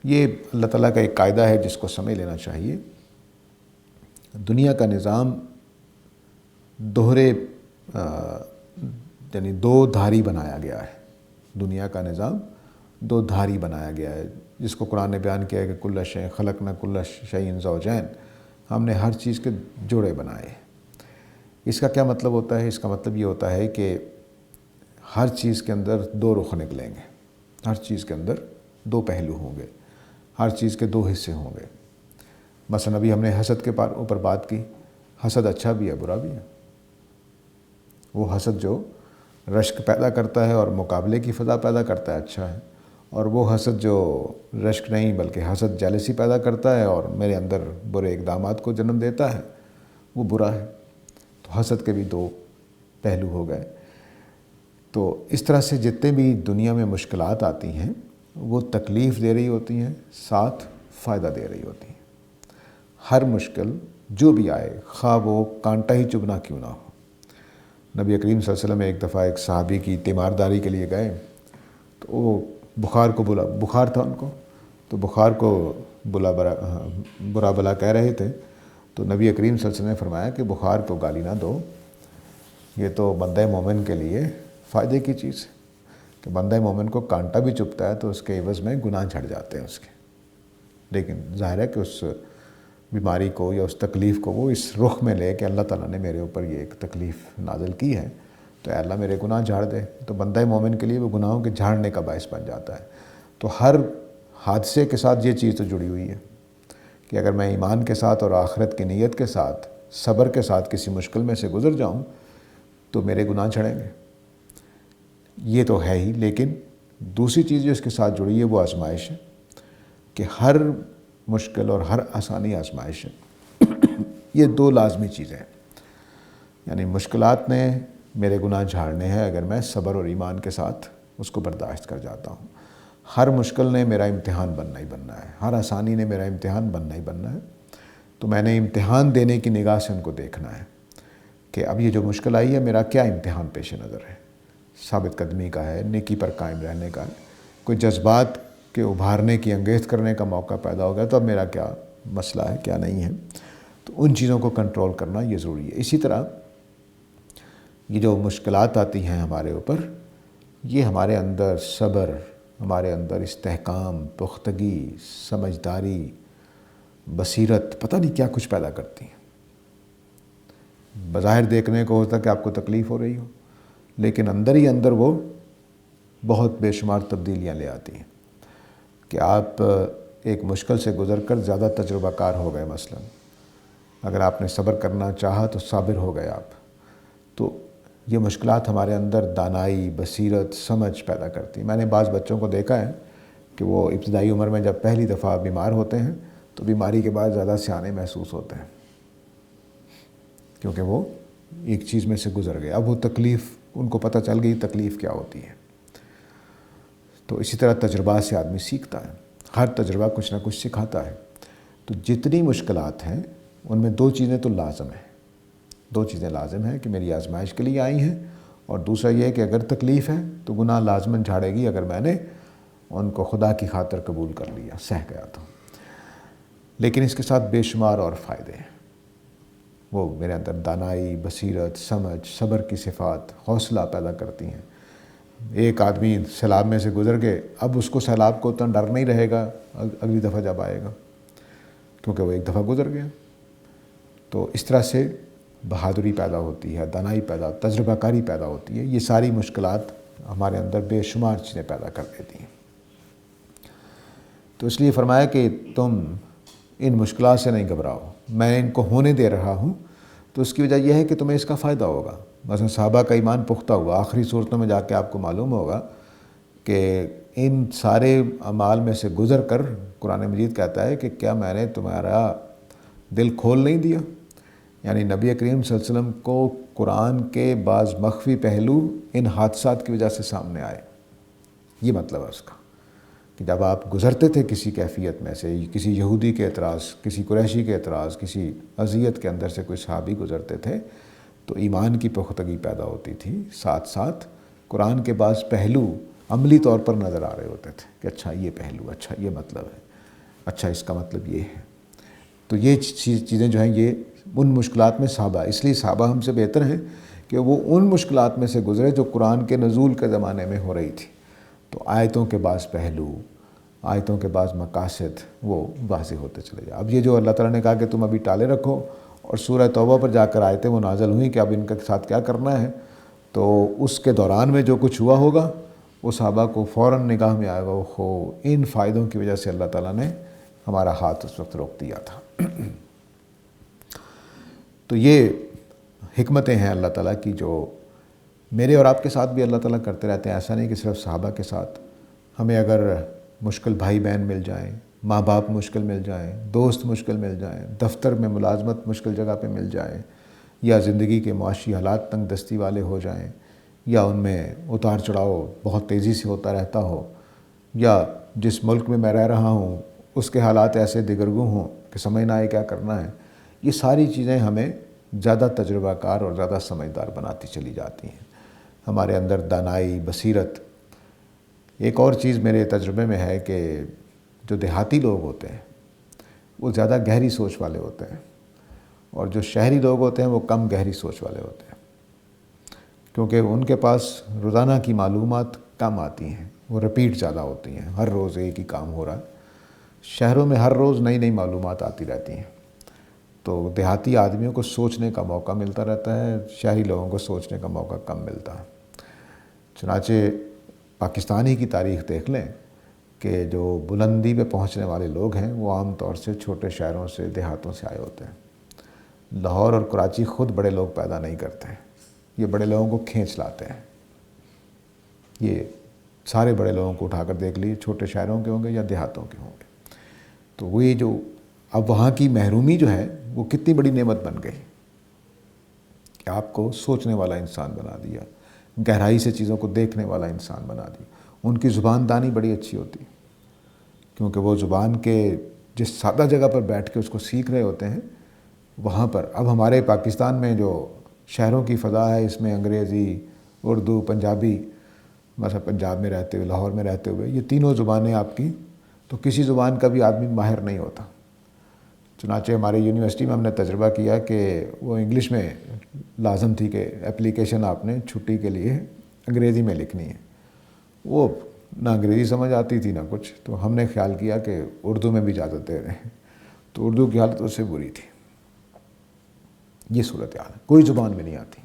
A: یہ اللہ تعالیٰ کا ایک قاعدہ ہے جس کو سمجھ لینا چاہیے۔ دنیا کا نظام یعنی 2 دھاری بنایا گیا ہے۔ دنیا کا نظام 2 دھاری بنایا گیا ہے، جس کو قرآن نے بیان کیا ہے کہ کل شیء خلقنا کل شیء زوجین، ہم نے ہر چیز کے جوڑے بنائے۔ اس کا کیا مطلب ہوتا ہے؟ اس کا مطلب یہ ہوتا ہے کہ ہر چیز کے اندر 2 رخ نکلیں گے، ہر چیز کے اندر 2 پہلو ہوں گے، ہر چیز کے 2 حصے ہوں گے۔ مثلا ابھی ہم نے حسد کے اوپر بات کی، حسد اچھا بھی ہے، برا بھی ہے۔ وہ حسد جو رشک پیدا کرتا ہے اور مقابلے کی فضا پیدا کرتا ہے، اچھا ہے، اور وہ حسد جو رشک نہیں بلکہ حسد جیلسی پیدا کرتا ہے اور میرے اندر برے اقدامات کو جنم دیتا ہے، وہ برا ہے۔ تو حسد کے بھی 2 پہلو ہو گئے۔ تو اس طرح سے جتنے بھی دنیا میں مشکلات آتی ہیں وہ تکلیف دے رہی ہوتی ہیں، ساتھ فائدہ دے رہی ہوتی ہیں۔ ہر مشکل جو بھی آئے، خواہ وہ کانٹا ہی چبھنا کیوں نہ ہو۔ نبی کریم صلی اللہ علیہ وسلم ایک دفعہ ایک صحابی کی تیمارداری کے لیے گئے، تو وہ بخار تھا ان کو، تو بخار کو برا بلا کہہ رہے تھے، تو نبی کریم صلی اللہ علیہ وسلم نے فرمایا کہ بخار کو گالی نہ دو، یہ تو بندہ مومن کے لیے فائدے کی چیز ہے کہ بندہ مومن کو کانٹا بھی چبھتا ہے تو اس کے عوض میں گناہ جھڑ جاتے ہیں اس کے، لیکن ظاہر ہے کہ اس بیماری کو یا اس تکلیف کو وہ اس رخ میں لے کہ اللہ تعالیٰ نے میرے اوپر یہ ایک تکلیف نازل کی ہے تو اے اللہ میرے گناہ جھاڑ دے، تو بندہ مومن کے لیے وہ گناہوں کے جھاڑنے کا باعث بن جاتا ہے۔ تو ہر حادثے کے ساتھ یہ چیز تو جڑی ہوئی ہے کہ اگر میں ایمان کے ساتھ اور آخرت کی نیت کے ساتھ صبر کے ساتھ کسی مشکل میں سے گزر جاؤں تو میرے گناہ جھڑیں گے، یہ تو ہے ہی۔ لیکن دوسری چیز جو اس کے ساتھ جڑی ہے وہ آزمائش ہے کہ ہر مشکل اور ہر آسانی آزمائش ہے، یہ دو لازمی چیزیں ہیں۔ یعنی مشکلات نے میرے گناہ جھاڑنے ہیں اگر میں صبر اور ایمان کے ساتھ اس کو برداشت کر جاتا ہوں، ہر مشکل نے میرا امتحان بننا ہی بننا ہے، ہر آسانی نے میرا امتحان بننا ہی بننا ہے، تو میں نے امتحان دینے کی نگاہ سے ان کو دیکھنا ہے کہ اب یہ جو مشکل آئی ہے میرا کیا امتحان پیش نظر ہے، ثابت قدمی کا ہے، نیکی پر قائم رہنے کا ہے، کوئی جذبات کے ابھارنے کی انگیز کرنے کا موقع پیدا ہو گیا تو اب میرا کیا مسئلہ ہے کیا نہیں ہے، تو ان چیزوں کو کنٹرول کرنا یہ ضروری ہے۔ اسی طرح یہ جو مشکلات آتی ہیں ہمارے اوپر، یہ ہمارے اندر صبر، ہمارے اندر استحکام، پختگی، سمجھداری، بصیرت، پتہ نہیں کیا کچھ پیدا کرتی ہیں۔ بظاہر دیکھنے کو ہوتا کہ آپ کو تکلیف ہو رہی ہو، لیکن اندر ہی اندر وہ بہت بے شمار تبدیلیاں لے آتی ہیں کہ آپ ایک مشکل سے گزر کر زیادہ تجربہ کار ہو گئے۔ مثلا اگر آپ نے صبر کرنا چاہا تو صابر ہو گئے آپ، تو یہ مشکلات ہمارے اندر دانائی، بصیرت، سمجھ پیدا کرتی ہیں۔ میں نے بعض بچوں کو دیکھا ہے کہ وہ ابتدائی عمر میں جب پہلی دفعہ بیمار ہوتے ہیں تو بیماری کے بعد زیادہ سیانے محسوس ہوتے ہیں کیونکہ وہ ایک چیز میں سے گزر گئے، اب وہ تکلیف ان کو پتہ چل گئی تکلیف کیا ہوتی ہے۔ تو اسی طرح تجربات سے آدمی سیکھتا ہے، ہر تجربہ کچھ نہ کچھ سکھاتا ہے۔ تو جتنی مشکلات ہیں ان میں دو چیزیں تو لازم ہیں، دو چیزیں لازم ہیں کہ میری آزمائش کے لیے آئی ہیں، اور دوسرا یہ ہے کہ اگر تکلیف ہے تو گناہ لازماً جھاڑے گی اگر میں نے ان کو خدا کی خاطر قبول کر لیا، سہ گیا تو۔ لیکن اس کے ساتھ بے شمار اور فائدے ہیں، وہ میرے اندر دانائی، بصیرت، سمجھ، صبر کی صفات، حوصلہ پیدا کرتی ہیں۔ ایک آدمی سیلاب میں سے گزر کے اب اس کو سیلاب کو اتنا ڈر نہیں رہے گا اگلی دفعہ جب آئے گا، کیونکہ وہ ایک دفعہ گزر گیا۔ تو اس طرح سے بہادری پیدا ہوتی ہے، دانائی پیدا، تجربہ کاری پیدا ہوتی ہے۔ یہ ساری مشکلات ہمارے اندر بے شمار چیزیں پیدا کر دیتی ہیں۔ تو اس لیے فرمایا کہ تم ان مشکلات سے نہیں گھبراؤ، میں ان کو ہونے دے رہا ہوں، تو اس کی وجہ یہ ہے کہ تمہیں اس کا فائدہ ہوگا۔ مثلا صحابہ کا ایمان پختہ ہوا، آخری صورتوں میں جا کے آپ کو معلوم ہوگا کہ ان سارے اعمال میں سے گزر کر قرآن مجید کہتا ہے کہ کیا میں نے تمہارا دل کھول نہیں دیا؟ یعنی نبی کریم صلی اللہ علیہ وسلم کو قرآن کے بعض مخفی پہلو ان حادثات کی وجہ سے سامنے آئے، یہ مطلب ہے اس کا کہ جب آپ گزرتے تھے کسی کیفیت میں سے، کسی یہودی کے اعتراض، کسی قریشی کے اعتراض، کسی اذیت کے اندر سے کوئی صحابی گزرتے تھے تو ایمان کی پختگی پیدا ہوتی تھی، ساتھ ساتھ قرآن کے بعض پہلو عملی طور پر نظر آ رہے ہوتے تھے کہ اچھا یہ پہلو، اچھا یہ مطلب ہے، اچھا اس کا مطلب یہ ہے۔ تو یہ چیزیں جو ہیں یہ ان مشکلات میں صحابہ، اس لیے صحابہ ہم سے بہتر ہیں کہ وہ ان مشکلات میں سے گزرے جو قرآن کے نزول کے زمانے میں ہو رہی تھی۔ تو آیتوں کے بعض پہلو، آیتوں کے بعض مقاصد وہ واضح ہوتے چلے جائیں۔ اب یہ جو اللہ تعالیٰ نے کہا کہ تم ابھی ٹالے رکھو، اور سورہ توبہ پر جا کر آیتیں وہ نازل ہوئیں کہ اب ان کے ساتھ کیا کرنا ہے، تو اس کے دوران میں جو کچھ ہوا ہوگا وہ صحابہ کو فوراً نگاہ میں آئے گا، ہو ان فائدوں کی وجہ سے اللہ تعالیٰ نے ہمارا ہاتھ اس وقت روک دیا تھا۔ تو یہ حکمتیں ہیں اللہ تعالیٰ کی جو میرے اور آپ کے ساتھ بھی اللہ تعالیٰ کرتے رہتے ہیں۔ ایسا نہیں کہ صرف صحابہ کے ساتھ، ہمیں اگر مشکل بھائی بہن مل جائیں، ماں باپ مشکل مل جائیں، دوست مشکل مل جائیں، دفتر میں ملازمت مشکل جگہ پہ مل جائیں، یا زندگی کے معاشی حالات تنگ دستی والے ہو جائیں، یا ان میں اتار چڑھاؤ بہت تیزی سے ہوتا رہتا ہو، یا جس ملک میں میں رہ رہا ہوں اس کے حالات ایسے دگرگوں ہوں کہ سمجھ نہ آئے کیا کرنا ہے، یہ ساری چیزیں ہمیں زیادہ تجربہ کار اور زیادہ سمجھدار بناتی چلی جاتی ہیں، ہمارے اندر دانائی، بصیرت۔ ایک اور چیز میرے تجربے میں ہے کہ جو دیہاتی لوگ ہوتے ہیں وہ زیادہ گہری سوچ والے ہوتے ہیں، اور جو شہری لوگ ہوتے ہیں وہ کم گہری سوچ والے ہوتے ہیں۔ کیونکہ ان کے پاس روزانہ کی معلومات کم آتی ہیں، وہ رپیٹ زیادہ ہوتی ہیں، ہر روز ایک ہی کام ہو رہا ہے۔ شہروں میں ہر روز نئی نئی معلومات آتی رہتی ہیں، تو دیہاتی آدمیوں کو سوچنے کا موقع ملتا رہتا ہے، شہری لوگوں کو سوچنے کا موقع کم ملتا ہے۔ چنانچہ پاکستانی کی تاریخ دیکھ لیں کہ جو بلندی پہ پہنچنے والے لوگ ہیں وہ عام طور سے چھوٹے شہروں سے، دیہاتوں سے آئے ہوتے ہیں۔ لاہور اور کراچی خود بڑے لوگ پیدا نہیں کرتے ہیں، یہ بڑے لوگوں کو کھینچ لاتے ہیں۔ یہ سارے بڑے لوگوں کو اٹھا کر دیکھ لیے، چھوٹے شہروں کے ہوں گے یا دیہاتوں کے ہوں گے۔ تو وہ جو اب وہاں کی محرومی جو ہے وہ کتنی بڑی نعمت بن گئی کہ آپ کو سوچنے والا انسان بنا دیا، گہرائی سے چیزوں کو دیکھنے والا انسان بنا دیا۔ ان کی زبان دانی بڑی اچھی ہوتی، کیونکہ وہ زبان کے جس سادہ جگہ پر بیٹھ کے اس کو سیکھ رہے ہوتے ہیں، وہاں پر اب ہمارے پاکستان میں جو شہروں کی فضا ہے، اس میں انگریزی، اردو، پنجابی، مثلا پنجاب میں رہتے ہوئے، لاہور میں رہتے ہوئے یہ تینوں زبانیں آپ کی، تو کسی زبان کا بھی آدمی ماہر نہیں ہوتا۔ چنانچہ ہماری یونیورسٹی میں ہم نے تجربہ کیا کہ وہ انگلش میں لازم تھی کہ اپلیکیشن آپ نے چھٹی کے لیے انگریزی میں لکھنی ہے، وہ نہ انگریزی سمجھ آتی تھی نہ کچھ، تو ہم نے خیال کیا کہ اردو میں بھی اجازت دے رہے ہیں، تو اردو کی حالت اس سے بری تھی۔ یہ صورتحال ہے، کوئی زبان میں نہیں آتی،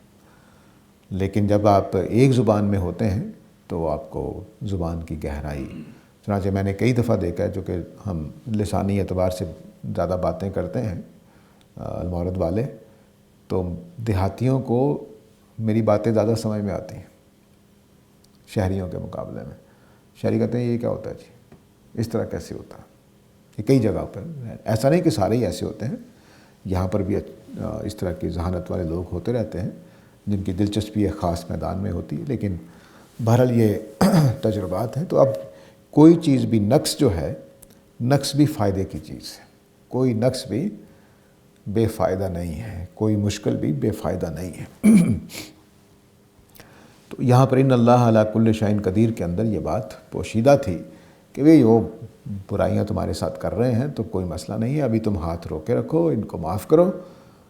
A: لیکن جب آپ ایک زبان میں ہوتے ہیں تو آپ کو زبان کی گہرائی، چنانچہ میں نے کئی دفعہ دیکھا ہے، جو کہ ہم لسانی اعتبار سے زیادہ باتیں کرتے ہیں المعرض والے، تو دیہاتیوں کو میری باتیں زیادہ سمجھ میں آتی ہیں شہریوں کے مقابلے میں۔ شہری کہتے ہیں یہ کیا ہوتا ہے جی، اس طرح کیسے ہوتا ہے؟ یہ کئی جگہ پر ایسا نہیں کہ سارے ہی ایسے ہوتے ہیں، یہاں پر بھی اس طرح کی ذہانت والے لوگ ہوتے رہتے ہیں جن کی دلچسپی ایک خاص میدان میں ہوتی ہے، لیکن بہرحال یہ تجربات ہیں۔ تو اب کوئی چیز بھی، نقص جو ہے، نقص بھی فائدے کی چیز ہے، کوئی نقص بھی بے فائدہ نہیں ہے، کوئی مشکل بھی بے فائدہ نہیں ہے۔ تو یہاں پر ان اللہ علی کل شیء قدیر کے اندر یہ بات پوشیدہ تھی کہ بھئی وہ برائیاں تمہارے ساتھ کر رہے ہیں تو کوئی مسئلہ نہیں ہے، ابھی تم ہاتھ روکے رکھو، ان کو معاف کرو،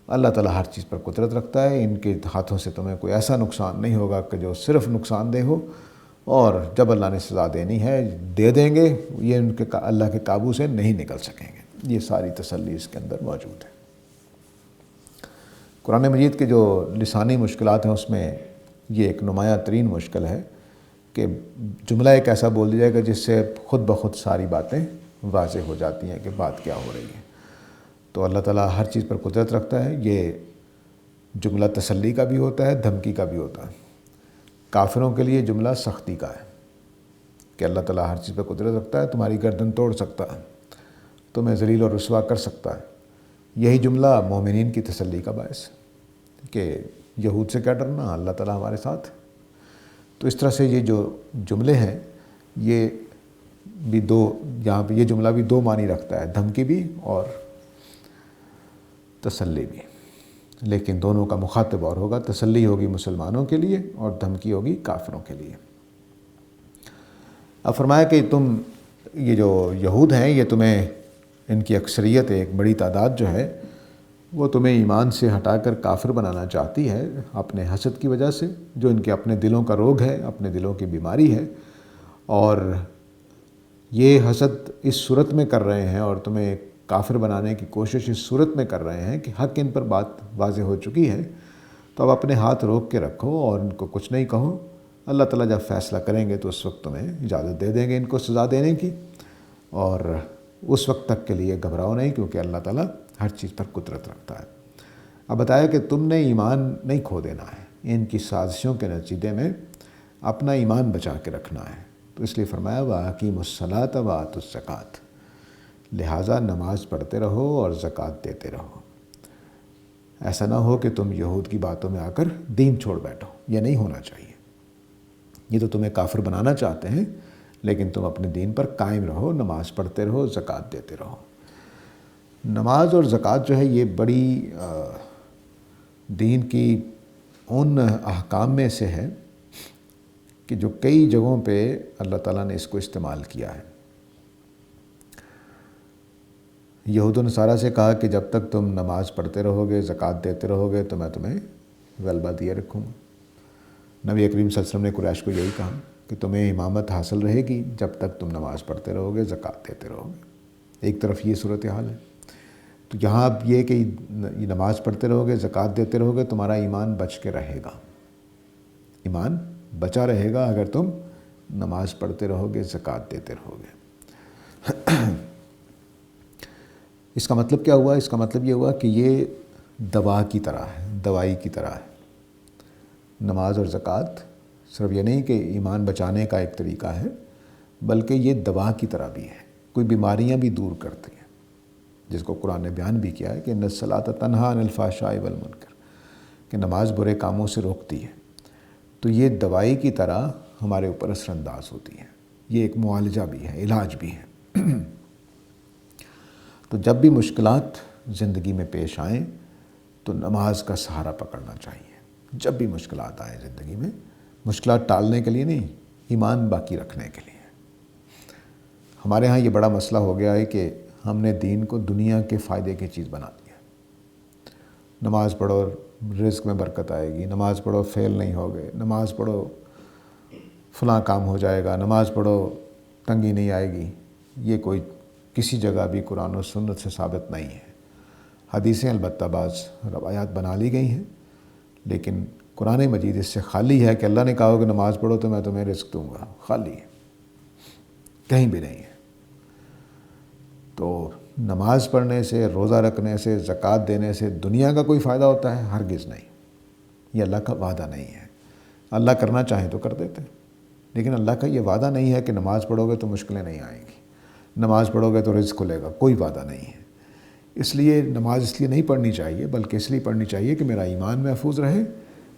A: اللہ تعالیٰ ہر چیز پر قدرت رکھتا ہے، ان کے ہاتھوں سے تمہیں کوئی ایسا نقصان نہیں ہوگا کہ جو صرف نقصان دہ ہو، اور جب اللہ نے سزا دینی ہے دے دیں گے، یہ ان کے اللہ کے قابو سے نہیں نکل سکیں گے۔ یہ ساری تسلی اس کے اندر موجود ہے۔ قرآن مجید کے جو لسانی مشکلات ہیں اس میں یہ ایک نمایاں ترین مشکل ہے کہ جملہ ایک ایسا بول دیا جائے گا جس سے خود بخود ساری باتیں واضح ہو جاتی ہیں کہ بات کیا ہو رہی ہے۔ تو اللہ تعالیٰ ہر چیز پر قدرت رکھتا ہے۔ یہ جملہ تسلی کا بھی ہوتا ہے، دھمکی کا بھی ہوتا ہے۔ کافروں کے لیے جملہ سختی کا ہے کہ اللہ تعالیٰ ہر چیز پر قدرت رکھتا ہے، تمہاری گردن توڑ سکتا ہے، تمہیں ذلیل اور رسوا کر سکتا ہے۔ یہی جملہ مومنین کی تسلی کا باعث کہ یہود سے کیا ڈرنا، اللہ تعالیٰ ہمارے ساتھ۔ تو اس طرح سے یہ جو جملے ہیں یہ بھی دو، یہاں پہ یہ جملہ بھی دو معنی رکھتا ہے، دھمکی بھی اور تسلی بھی، لیکن دونوں کا مخاطب اور ہوگا۔ تسلی ہوگی مسلمانوں کے لیے اور دھمکی ہوگی کافروں کے لیے۔ اب فرمایا کہ تم، یہ جو یہود ہیں یہ تمہیں، ان کی اکثریت ایک بڑی تعداد جو ہے وہ تمہیں ایمان سے ہٹا کر کافر بنانا چاہتی ہے اپنے حسد کی وجہ سے، جو ان کے اپنے دلوں کا روگ ہے، اپنے دلوں کی بیماری ہے، اور یہ حسد اس صورت میں کر رہے ہیں اور تمہیں کافر بنانے کی کوشش اس صورت میں کر رہے ہیں کہ حق ان پر بات واضح ہو چکی ہے، تو اب اپنے ہاتھ روک کے رکھو اور ان کو کچھ نہیں کہو۔ اللہ تعالیٰ جب فیصلہ کریں گے تو اس وقت تمہیں اجازت دے دیں گے ان کو سزا دینے کی، اور اس وقت تک کے لیے گھبراؤ نہیں، کیونکہ اللہ تعالیٰ ہر چیز پر قدرت رکھتا ہے۔ اب بتایا کہ تم نے ایمان نہیں کھو دینا ہے، ان کی سازشوں کے نتیجے میں اپنا ایمان بچا کے رکھنا ہے، تو اس لیے فرمایا وَأَقِیمُوا الصَّلَاةَ وَآتُوا الزَّکَاةَ، لہٰذا نماز پڑھتے رہو اور زکوٰۃ دیتے رہو۔ ایسا نہ ہو کہ تم یہود کی باتوں میں آ کر دین چھوڑ بیٹھو، یہ نہیں ہونا چاہیے۔ یہ تو تمہیں کافر بنانا چاہتے ہیں، لیکن تم اپنے دین پر قائم رہو، نماز پڑھتے رہو، زکوٰۃ دیتے رہو۔ نماز اور زکوٰۃ جو ہے یہ بڑی دین کی ان احکام میں سے ہے کہ جو کئی جگہوں پہ اللہ تعالیٰ نے اس کو استعمال کیا ہے۔ یہود و نصارہ سے کہا کہ جب تک تم نماز پڑھتے رہو گے، زکوٰۃ دیتے رہو گے تو میں تمہیں غلبہ دیے رکھوں گا۔ نبی کریم صلی اللہ علیہ وسلم نے قریش کو یہی کہا کہ تمہیں امامت حاصل رہے گی جب تک تم نماز پڑھتے رہو گے، زکوٰۃ دیتے رہو گے۔ ایک طرف یہ صورتحال ہے، تو یہاں اب یہ کہ یہ نماز پڑھتے رہو گے، زکوٰۃ دیتے رہو گے، تمہارا ایمان بچ کے رہے گا، ایمان بچا رہے گا اگر تم نماز پڑھتے رہو گے، زکوٰۃ دیتے رہو گے۔ اس کا مطلب کیا ہوا؟ اس کا مطلب یہ ہوا کہ یہ دوا کی طرح ہے، دوائی کی طرح ہے۔ نماز اور زکوٰۃ صرف یہ نہیں کہ ایمان بچانے کا ایک طریقہ ہے، بلکہ یہ دوا کی طرح بھی ہے، کوئی بیماریاں بھی دور کرتی ہیں، جس کو قرآن نے بیان بھی کیا ہے کہ ان الصلاۃ تنہیٰ عن الفحشاء والمنکر، کہ نماز برے کاموں سے روکتی ہے۔ تو یہ دوائی کی طرح ہمارے اوپر اثر انداز ہوتی ہے، یہ ایک معالجہ بھی ہے، علاج بھی ہے۔ تو جب بھی مشکلات زندگی میں پیش آئیں تو نماز کا سہارا پکڑنا چاہیے۔ جب بھی مشکلات آئیں زندگی میں، مشکلات ٹالنے کے لیے نہیں، ایمان باقی رکھنے کے لیے۔ ہمارے ہاں یہ بڑا مسئلہ ہو گیا ہے کہ ہم نے دین کو دنیا کے فائدے کی چیز بنا دیا۔ نماز پڑھو رزق میں برکت آئے گی، نماز پڑھو فیل نہیں ہوگے، نماز پڑھو فلاں کام ہو جائے گا، نماز پڑھو تنگی نہیں آئے گی۔ یہ کوئی کسی جگہ بھی قرآن و سنت سے ثابت نہیں ہے۔ حدیثیں البتہ بعض روایات بنا لی گئی ہیں، لیکن قرآن مجید اس سے خالی ہے کہ اللہ نے کہا ہو کہ نماز پڑھو تو میں تمہیں رزق دوں گا، خالی ہے، کہیں بھی نہیں ہے۔ تو نماز پڑھنے سے، روزہ رکھنے سے، زکوٰۃ دینے سے دنیا کا کوئی فائدہ ہوتا ہے؟ ہرگز نہیں، یہ اللہ کا وعدہ نہیں ہے۔ اللہ کرنا چاہیں تو کر دیتے، لیکن اللہ کا یہ وعدہ نہیں ہے کہ نماز پڑھو گے تو مشکلیں نہیں آئیں گی، نماز پڑھو گے تو رزق کھلے گا، کوئی وعدہ نہیں ہے۔ اس لیے نماز اس لیے نہیں پڑھنی چاہیے، بلکہ اس لیے پڑھنی چاہیے کہ میرا ایمان محفوظ رہے،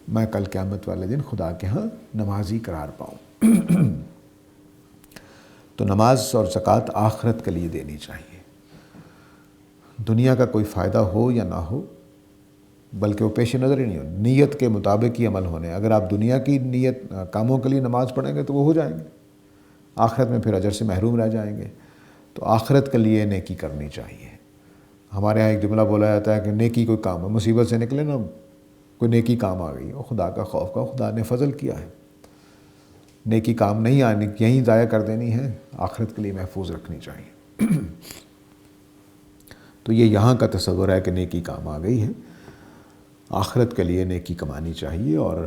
A: میں کل قیامت والے دن خدا کے ہاں نمازی قرار پاؤں۔ تو نماز اور زکوٰۃ آخرت کے لیے دینی چاہیے، دنیا کا کوئی فائدہ ہو یا نہ ہو، بلکہ وہ پیش نظر ہی نہیں ہو، نیت کے مطابق ہی عمل ہونے۔ اگر آپ دنیا کی نیت کاموں کے لیے نماز پڑھیں گے تو وہ ہو جائیں گے، آخرت میں پھر اجر سے محروم رہ جائیں گے۔ تو آخرت کے لیے نیکی کرنی چاہیے۔ ہمارے ہاں ایک جملہ بولا جاتا ہے کہ نیکی کوئی کام ہے، مصیبت سے نکلے نا کوئی نیکی کام آ گئی، وہ خدا کا خوف کا، خدا نے فضل کیا ہے۔ نیکی کام نہیں آنی، یہیں ضائع کر دینی ہے، آخرت کے لیے محفوظ رکھنی چاہیے۔ تو یہ یہاں کا تصور ہے کہ نیکی کام آ گئی ہے، آخرت کے لیے نیکی کمانی چاہیے، اور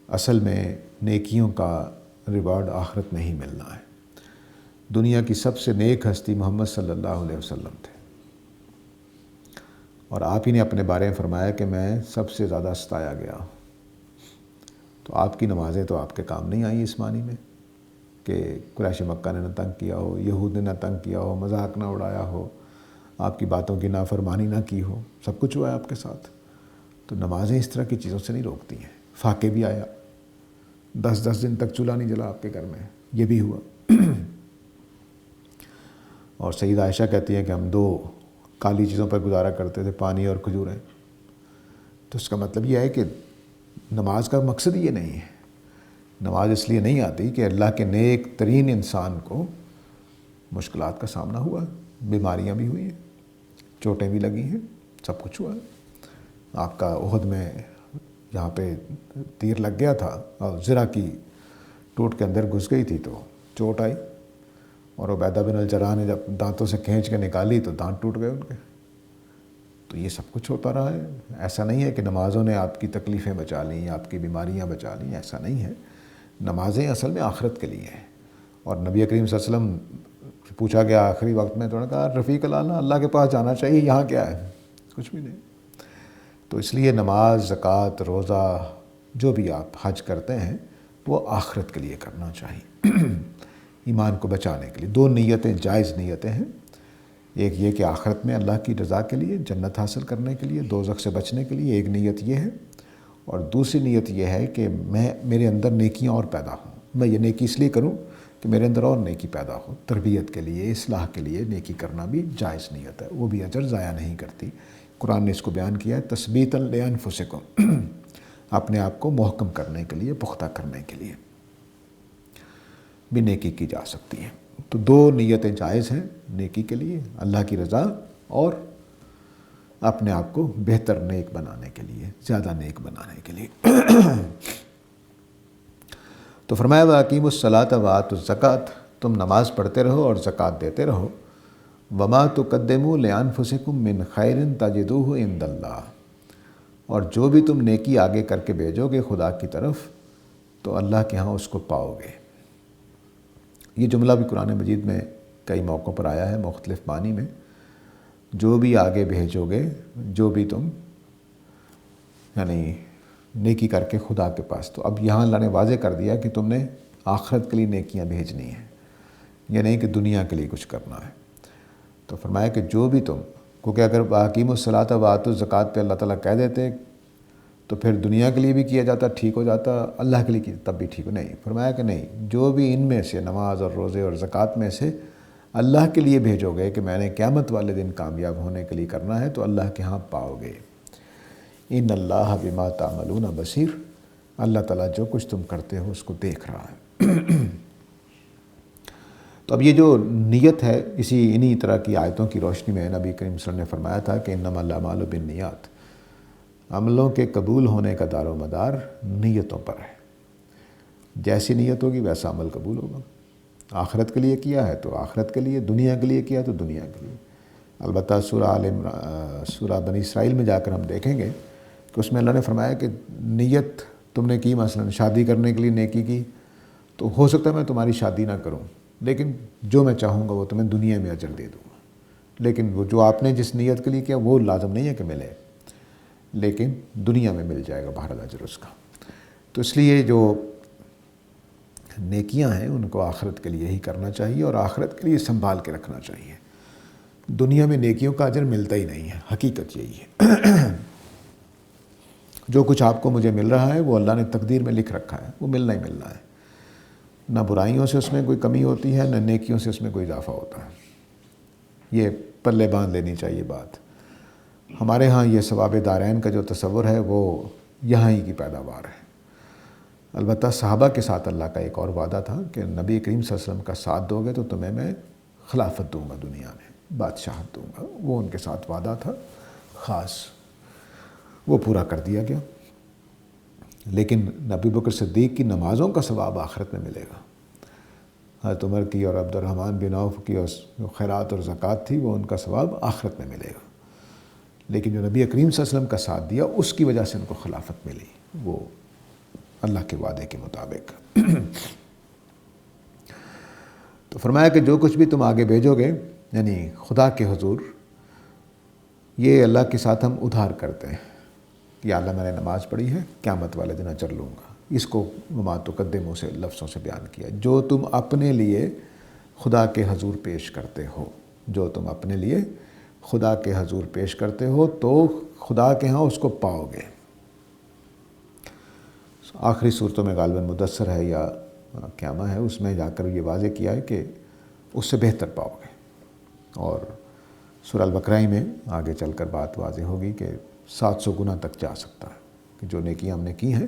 A: اصل میں نیکیوں کا ریوارڈ آخرت میں ہی ملنا ہے۔ دنیا کی سب سے نیک ہستی محمد صلی اللہ علیہ وسلم تھے، اور آپ ہی نے اپنے بارے میں فرمایا کہ میں سب سے زیادہ ستایا گیا۔ تو آپ کی نمازیں تو آپ کے کام نہیں آئیں اس معنی میں کہ قریش مکہ نے نہ تنگ کیا ہو، یہود نے نہ تنگ کیا ہو، مذاق نہ اڑایا ہو، آپ کی باتوں کی نافرمانی نہ کی ہو، سب کچھ ہوا ہے آپ کے ساتھ۔ تو نمازیں اس طرح کی چیزوں سے نہیں روکتی ہیں۔ فاقے بھی آیا، 10 دن تک چولہا نہیں جلا آپ کے گھر میں، یہ بھی ہوا۔ اور سیدہ عائشہ کہتی ہیں کہ ہم 2 کالی چیزوں پر گزارا کرتے تھے، پانی اور کھجوریں۔ تو اس کا مطلب یہ ہے کہ نماز کا مقصد یہ نہیں ہے، نماز اس لیے نہیں آتی کہ اللہ کے نیک ترین انسان کو مشکلات کا سامنا ہوا، بیماریاں بھی ہوئی ہیں، چوٹیں بھی لگی ہیں، سب کچھ ہوا ہے۔ آپ کا احد میں جہاں پہ تیر لگ گیا تھا اور زرہ کی ٹوٹ کے اندر گھس گئی تھی تو چوٹ آئی، اور عبیدہ بن الجراح نے جب دانتوں سے کھینچ کے نکالی تو دانت ٹوٹ گئے ان کے۔ تو یہ سب کچھ ہوتا رہا ہے۔ ایسا نہیں ہے کہ نمازوں نے آپ کی تکلیفیں بچا لیں، آپ کی بیماریاں بچا لیں، ایسا نہیں ہے۔ نمازیں اصل میں آخرت کے لیے ہیں۔ اور نبی کریم صلی اللہ علیہ وسلم پوچھا گیا آخری وقت میں، تو انہوں نے کہا رفیق الاعلیٰ، اللہ کے پاس جانا چاہیے، یہاں کیا ہے؟ کچھ بھی نہیں۔ تو اس لیے نماز، زکوٰۃ، روزہ، جو بھی آپ حج کرتے ہیں وہ آخرت کے لیے کرنا چاہیے، ایمان کو بچانے کے لیے۔ 2 نیتیں جائز نیتیں ہیں، ایک یہ کہ آخرت میں اللہ کی رضا کے لیے، جنت حاصل کرنے کے لیے، دوزخ سے بچنے کے لیے، ایک نیت یہ ہے، اور دوسری نیت یہ ہے کہ میرے اندر نیکیاں اور پیدا ہوں، میں یہ نیکی اس لیے کروں کہ میرے اندر اور نیکی پیدا ہو، تربیت کے لیے، اصلاح کے لیے نیکی کرنا بھی جائز نیت ہے، وہ بھی اجر ضائع نہیں کرتی۔ قرآن نے اس کو بیان کیا ہے تثبیتا لانفسکم، اپنے آپ کو محکم کرنے کے لیے، پختہ کرنے کے لیے بھی نیکی کی جا سکتی ہے۔ تو 2 نیتیں جائز ہیں نیکی کے لیے، اللہ کی رضا اور اپنے آپ کو بہتر نیک بنانے کے لیے، زیادہ نیک بنانے کے لیے۔ تو فرمایا وَأَقِیمُوا الصَّلَاةَ وَآتُوا الزَّکَاةَ، تم نماز پڑھتے رہو اور زکوٰۃ دیتے رہو. وَمَا تُقَدِّمُوا لِأَنفُسِکُم مِّن خَیْرٍ تَجِدُوهُ عِندَ اللَّہِ، اور جو بھی تم نیکی آگے کر کے بھیجو گے خدا کی طرف تو اللہ کے ہاں اس کو پاؤ گے. یہ جملہ بھی قرآن مجید میں کئی موقعوں پر آیا ہے مختلف معنی میں. جو بھی آگے بھیجو گے، جو بھی تم یعنی نیکی کر کے خدا کے پاس، تو اب یہاں اللہ نے واضح کر دیا کہ تم نے آخرت کے لیے نیکیاں بھیجنی ہیں، یہ نہیں کہ دنیا کے لیے کچھ کرنا ہے. تو فرمایا کہ جو بھی تم، کیونکہ اگر وَأَقِیمُوا الصَّلَاةَ وَآتُوا الزَّکَاةَ پہ اللہ تعالیٰ کہہ دیتے تو پھر دنیا کے لیے بھی کیا جاتا ٹھیک ہو جاتا، اللہ کے لیے تب بھی ٹھیک ہو. نہیں، فرمایا کہ نہیں، جو بھی ان میں سے نماز اور روزے اور زکوٰۃ میں سے اللہ کے لیے بھیجو گے کہ میں نے قیامت والے دن کامیاب ہونے کے لیے کرنا ہے تو اللہ کے ہاں پاؤ گے. ان اللہ بما تعملون بصیر، اللہ تعالیٰ جو کچھ تم کرتے ہو اس کو دیکھ رہا ہے. تو اب یہ جو نیت ہے، انہی طرح کی آیتوں کی روشنی میں نبی کریم صلی اللہ علیہ وسلم نے فرمایا تھا کہ انما الاعمال بالنیات، عملوں کے قبول ہونے کا دار و مدار نیتوں پر ہے. جیسی نیت ہوگی ویسا عمل قبول ہوگا. آخرت کے لیے کیا ہے تو آخرت کے لیے، دنیا کے لیے کیا تو دنیا کے لیے. البتہ سورہ بنی اسرائیل میں جا کر ہم دیکھیں گے کہ اس میں اللہ نے فرمایا کہ نیت تم نے کی، مثلا شادی کرنے کے لیے نیکی کی، تو ہو سکتا ہے میں تمہاری شادی نہ کروں، لیکن جو میں چاہوں گا وہ تمہیں دنیا میں اجر دے دوں گا. لیکن وہ جو آپ نے جس نیت کے لیے کیا وہ لازم نہیں ہے کہ ملے، لیکن دنیا میں مل جائے گا بہرحال اجر اس کا. تو اس لیے جو نیکیاں ہیں ان کو آخرت کے لیے ہی کرنا چاہیے اور آخرت کے لیے سنبھال کے رکھنا چاہیے. دنیا میں نیکیوں کا اجر ملتا ہی نہیں ہے، حقیقت یہی ہے. جو کچھ آپ کو مجھے مل رہا ہے وہ اللہ نے تقدیر میں لکھ رکھا ہے، وہ ملنا ہی ملنا ہے. نہ برائیوں سے اس میں کوئی کمی ہوتی ہے، نہ نیکیوں سے اس میں کوئی اضافہ ہوتا ہے. یہ پلے باندھ لینی چاہیے بات. ہمارے ہاں یہ ثواب دارین کا جو تصور ہے وہ یہاں ہی کی پیداوار ہے. البتہ صحابہ کے ساتھ اللہ کا ایک اور وعدہ تھا کہ نبی کریم صلی اللہ علیہ وسلم کا ساتھ دو گے تو تمہیں میں خلافت دوں گا، دنیا میں بادشاہت دوں گا. وہ ان کے ساتھ وعدہ تھا خاص، وہ پورا کر دیا گیا. لیکن ابو بکر صدیق کی نمازوں کا ثواب آخرت میں ملے گا. حضرت عمر کی اور عبد الرحمن بن عوف کی جو خیرات اور زکوٰۃ تھی وہ ان کا ثواب آخرت میں ملے گا. لیکن جو نبی کریم صلی اللہ علیہ وسلم کا ساتھ دیا اس کی وجہ سے ان کو خلافت ملی، وہ اللہ کے وعدے کے مطابق. تو فرمایا کہ جو کچھ بھی تم آگے بھیجو گے یعنی خدا کے حضور، یہ اللہ کے ساتھ ہم ادھار کرتے ہیں. یا اللہ میں نے نماز پڑھی ہے، قیامت والے دن اجر لوں گا. اس کو وما تقدموا سے لفظوں سے بیان کیا. جو تم اپنے لیے خدا کے حضور پیش کرتے ہو، جو تم اپنے لیے خدا کے حضور پیش کرتے ہو تو خدا کے ہاں اس کو پاؤ گے. آخری صورتوں میں غالباً مدثر ہے یا قیامہ ہے، اس میں جا کر یہ واضح کیا ہے کہ اس سے بہتر پاؤ گے. اور سورہ البقرہ میں آگے چل کر بات واضح ہوگی کہ 700 گنا تک جا سکتا ہے کہ جو نیکیاں ہم نے کی ہیں،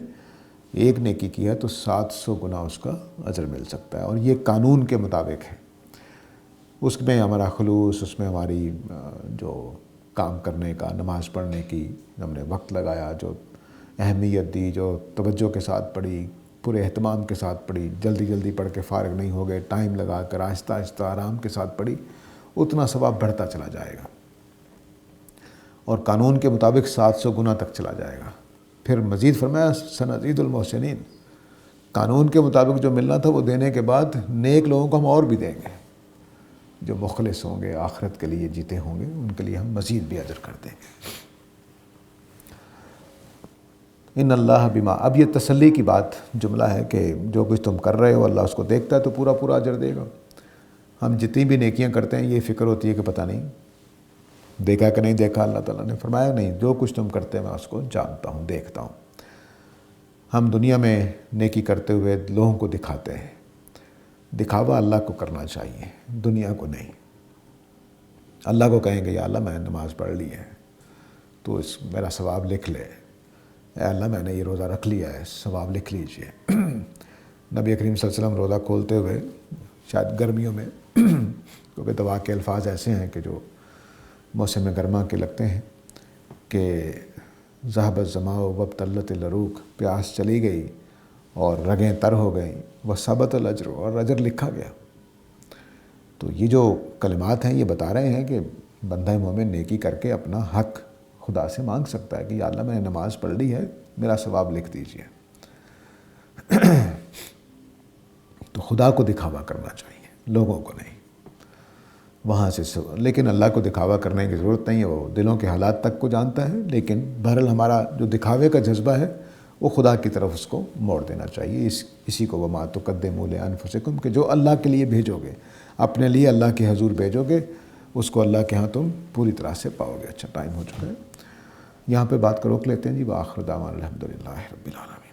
A: ایک نیکی کی ہے تو 700 گنا اس کا اجر مل سکتا ہے. اور یہ قانون کے مطابق ہے. اس میں ہمارا خلوص، اس میں ہماری جو کام کرنے کا، نماز پڑھنے کی ہم نے وقت لگایا، جو اہمیت دی، جو توجہ کے ساتھ پڑھی، پورے اہتمام کے ساتھ پڑھی، جلدی جلدی پڑھ کے فارغ نہیں ہو گئے، ٹائم لگا کر آہستہ آہستہ آرام کے ساتھ پڑھی، اتنا ثواب بڑھتا چلا جائے گا. اور قانون کے مطابق 700 گنا تک چلا جائے گا. پھر مزید فرمایا سنزید المحسنین، قانون کے مطابق جو ملنا تھا وہ دینے کے بعد نیک لوگوں کو ہم اور بھی دیں گے. جو مخلص ہوں گے، آخرت کے لیے جیتے ہوں گے، ان کے لیے ہم مزید بھی اجر کر دیں گے. ان اللہ بما، اب یہ تسلی کی بات جملہ ہے کہ جو کچھ تم کر رہے ہو اللہ اس کو دیکھتا ہے تو پورا پورا اجر دے گا. ہم جتنی بھی نیکیاں کرتے ہیں یہ فکر ہوتی ہے کہ پتہ نہیں دیکھا کہ نہیں دیکھا. اللہ تعالیٰ نے فرمایا نہیں، جو کچھ تم کرتے ہیں میں اس کو جانتا ہوں، دیکھتا ہوں. ہم دنیا میں نیکی کرتے ہوئے لوگوں کو دکھاتے ہیں. دکھاوا اللہ کو کرنا چاہیے، دنیا کو نہیں. اللہ کو کہیں گے یا اللہ میں نے نماز پڑھ لی ہے تو میرا ثواب لکھ لے. اے اللہ میں نے یہ روزہ رکھ لیا ہے، ثواب لکھ لیجئے. نبی کریم صلی اللہ علیہ وسلم روزہ کھولتے ہوئے شاید گرمیوں میں کیونکہ دوا کے الفاظ ایسے ہیں کہ جو موسم گرما کے لگتے ہیں کہ ذهب الظمأ وابتلت العروق، پیاس چلی گئی اور رگیں تر ہو گئیں وثبت الاجر، اور اجر لکھا گیا۔ تو یہ جو کلمات ہیں یہ بتا رہے ہیں کہ بندہ مومن نیکی کر کے اپنا حق خدا سے مانگ سکتا ہے کہ یا اللہ میں نے نماز پڑھ لی ہے، میرا ثواب لکھ دیجیے۔ تو خدا کو دکھاوا کرنا چاہیے، لوگوں کو نہیں، وہاں سے لیکن اللہ کو دکھاوا کرنے کی ضرورت نہیں ہے، وہ دلوں کے حالات تک کو جانتا ہے، لیکن بہرحال ہمارا جو دکھاوے کا جذبہ ہے وہ خدا کی طرف اس کو موڑ دینا چاہیے۔ اسی کو وما تقدموا لانفسکم، کہ جو اللہ کے لیے بھیجو گے، اپنے لیے اللہ کے حضور بھیجو گے، اس کو اللہ کے ہاں تم پوری طرح سے پاؤ گے۔ اچھا ٹائم ہو چکا ہے، یہاں پہ بات کو روک لیتے ہیں جی۔ وآخر دعوانا الحمدللہ رب العالمین۔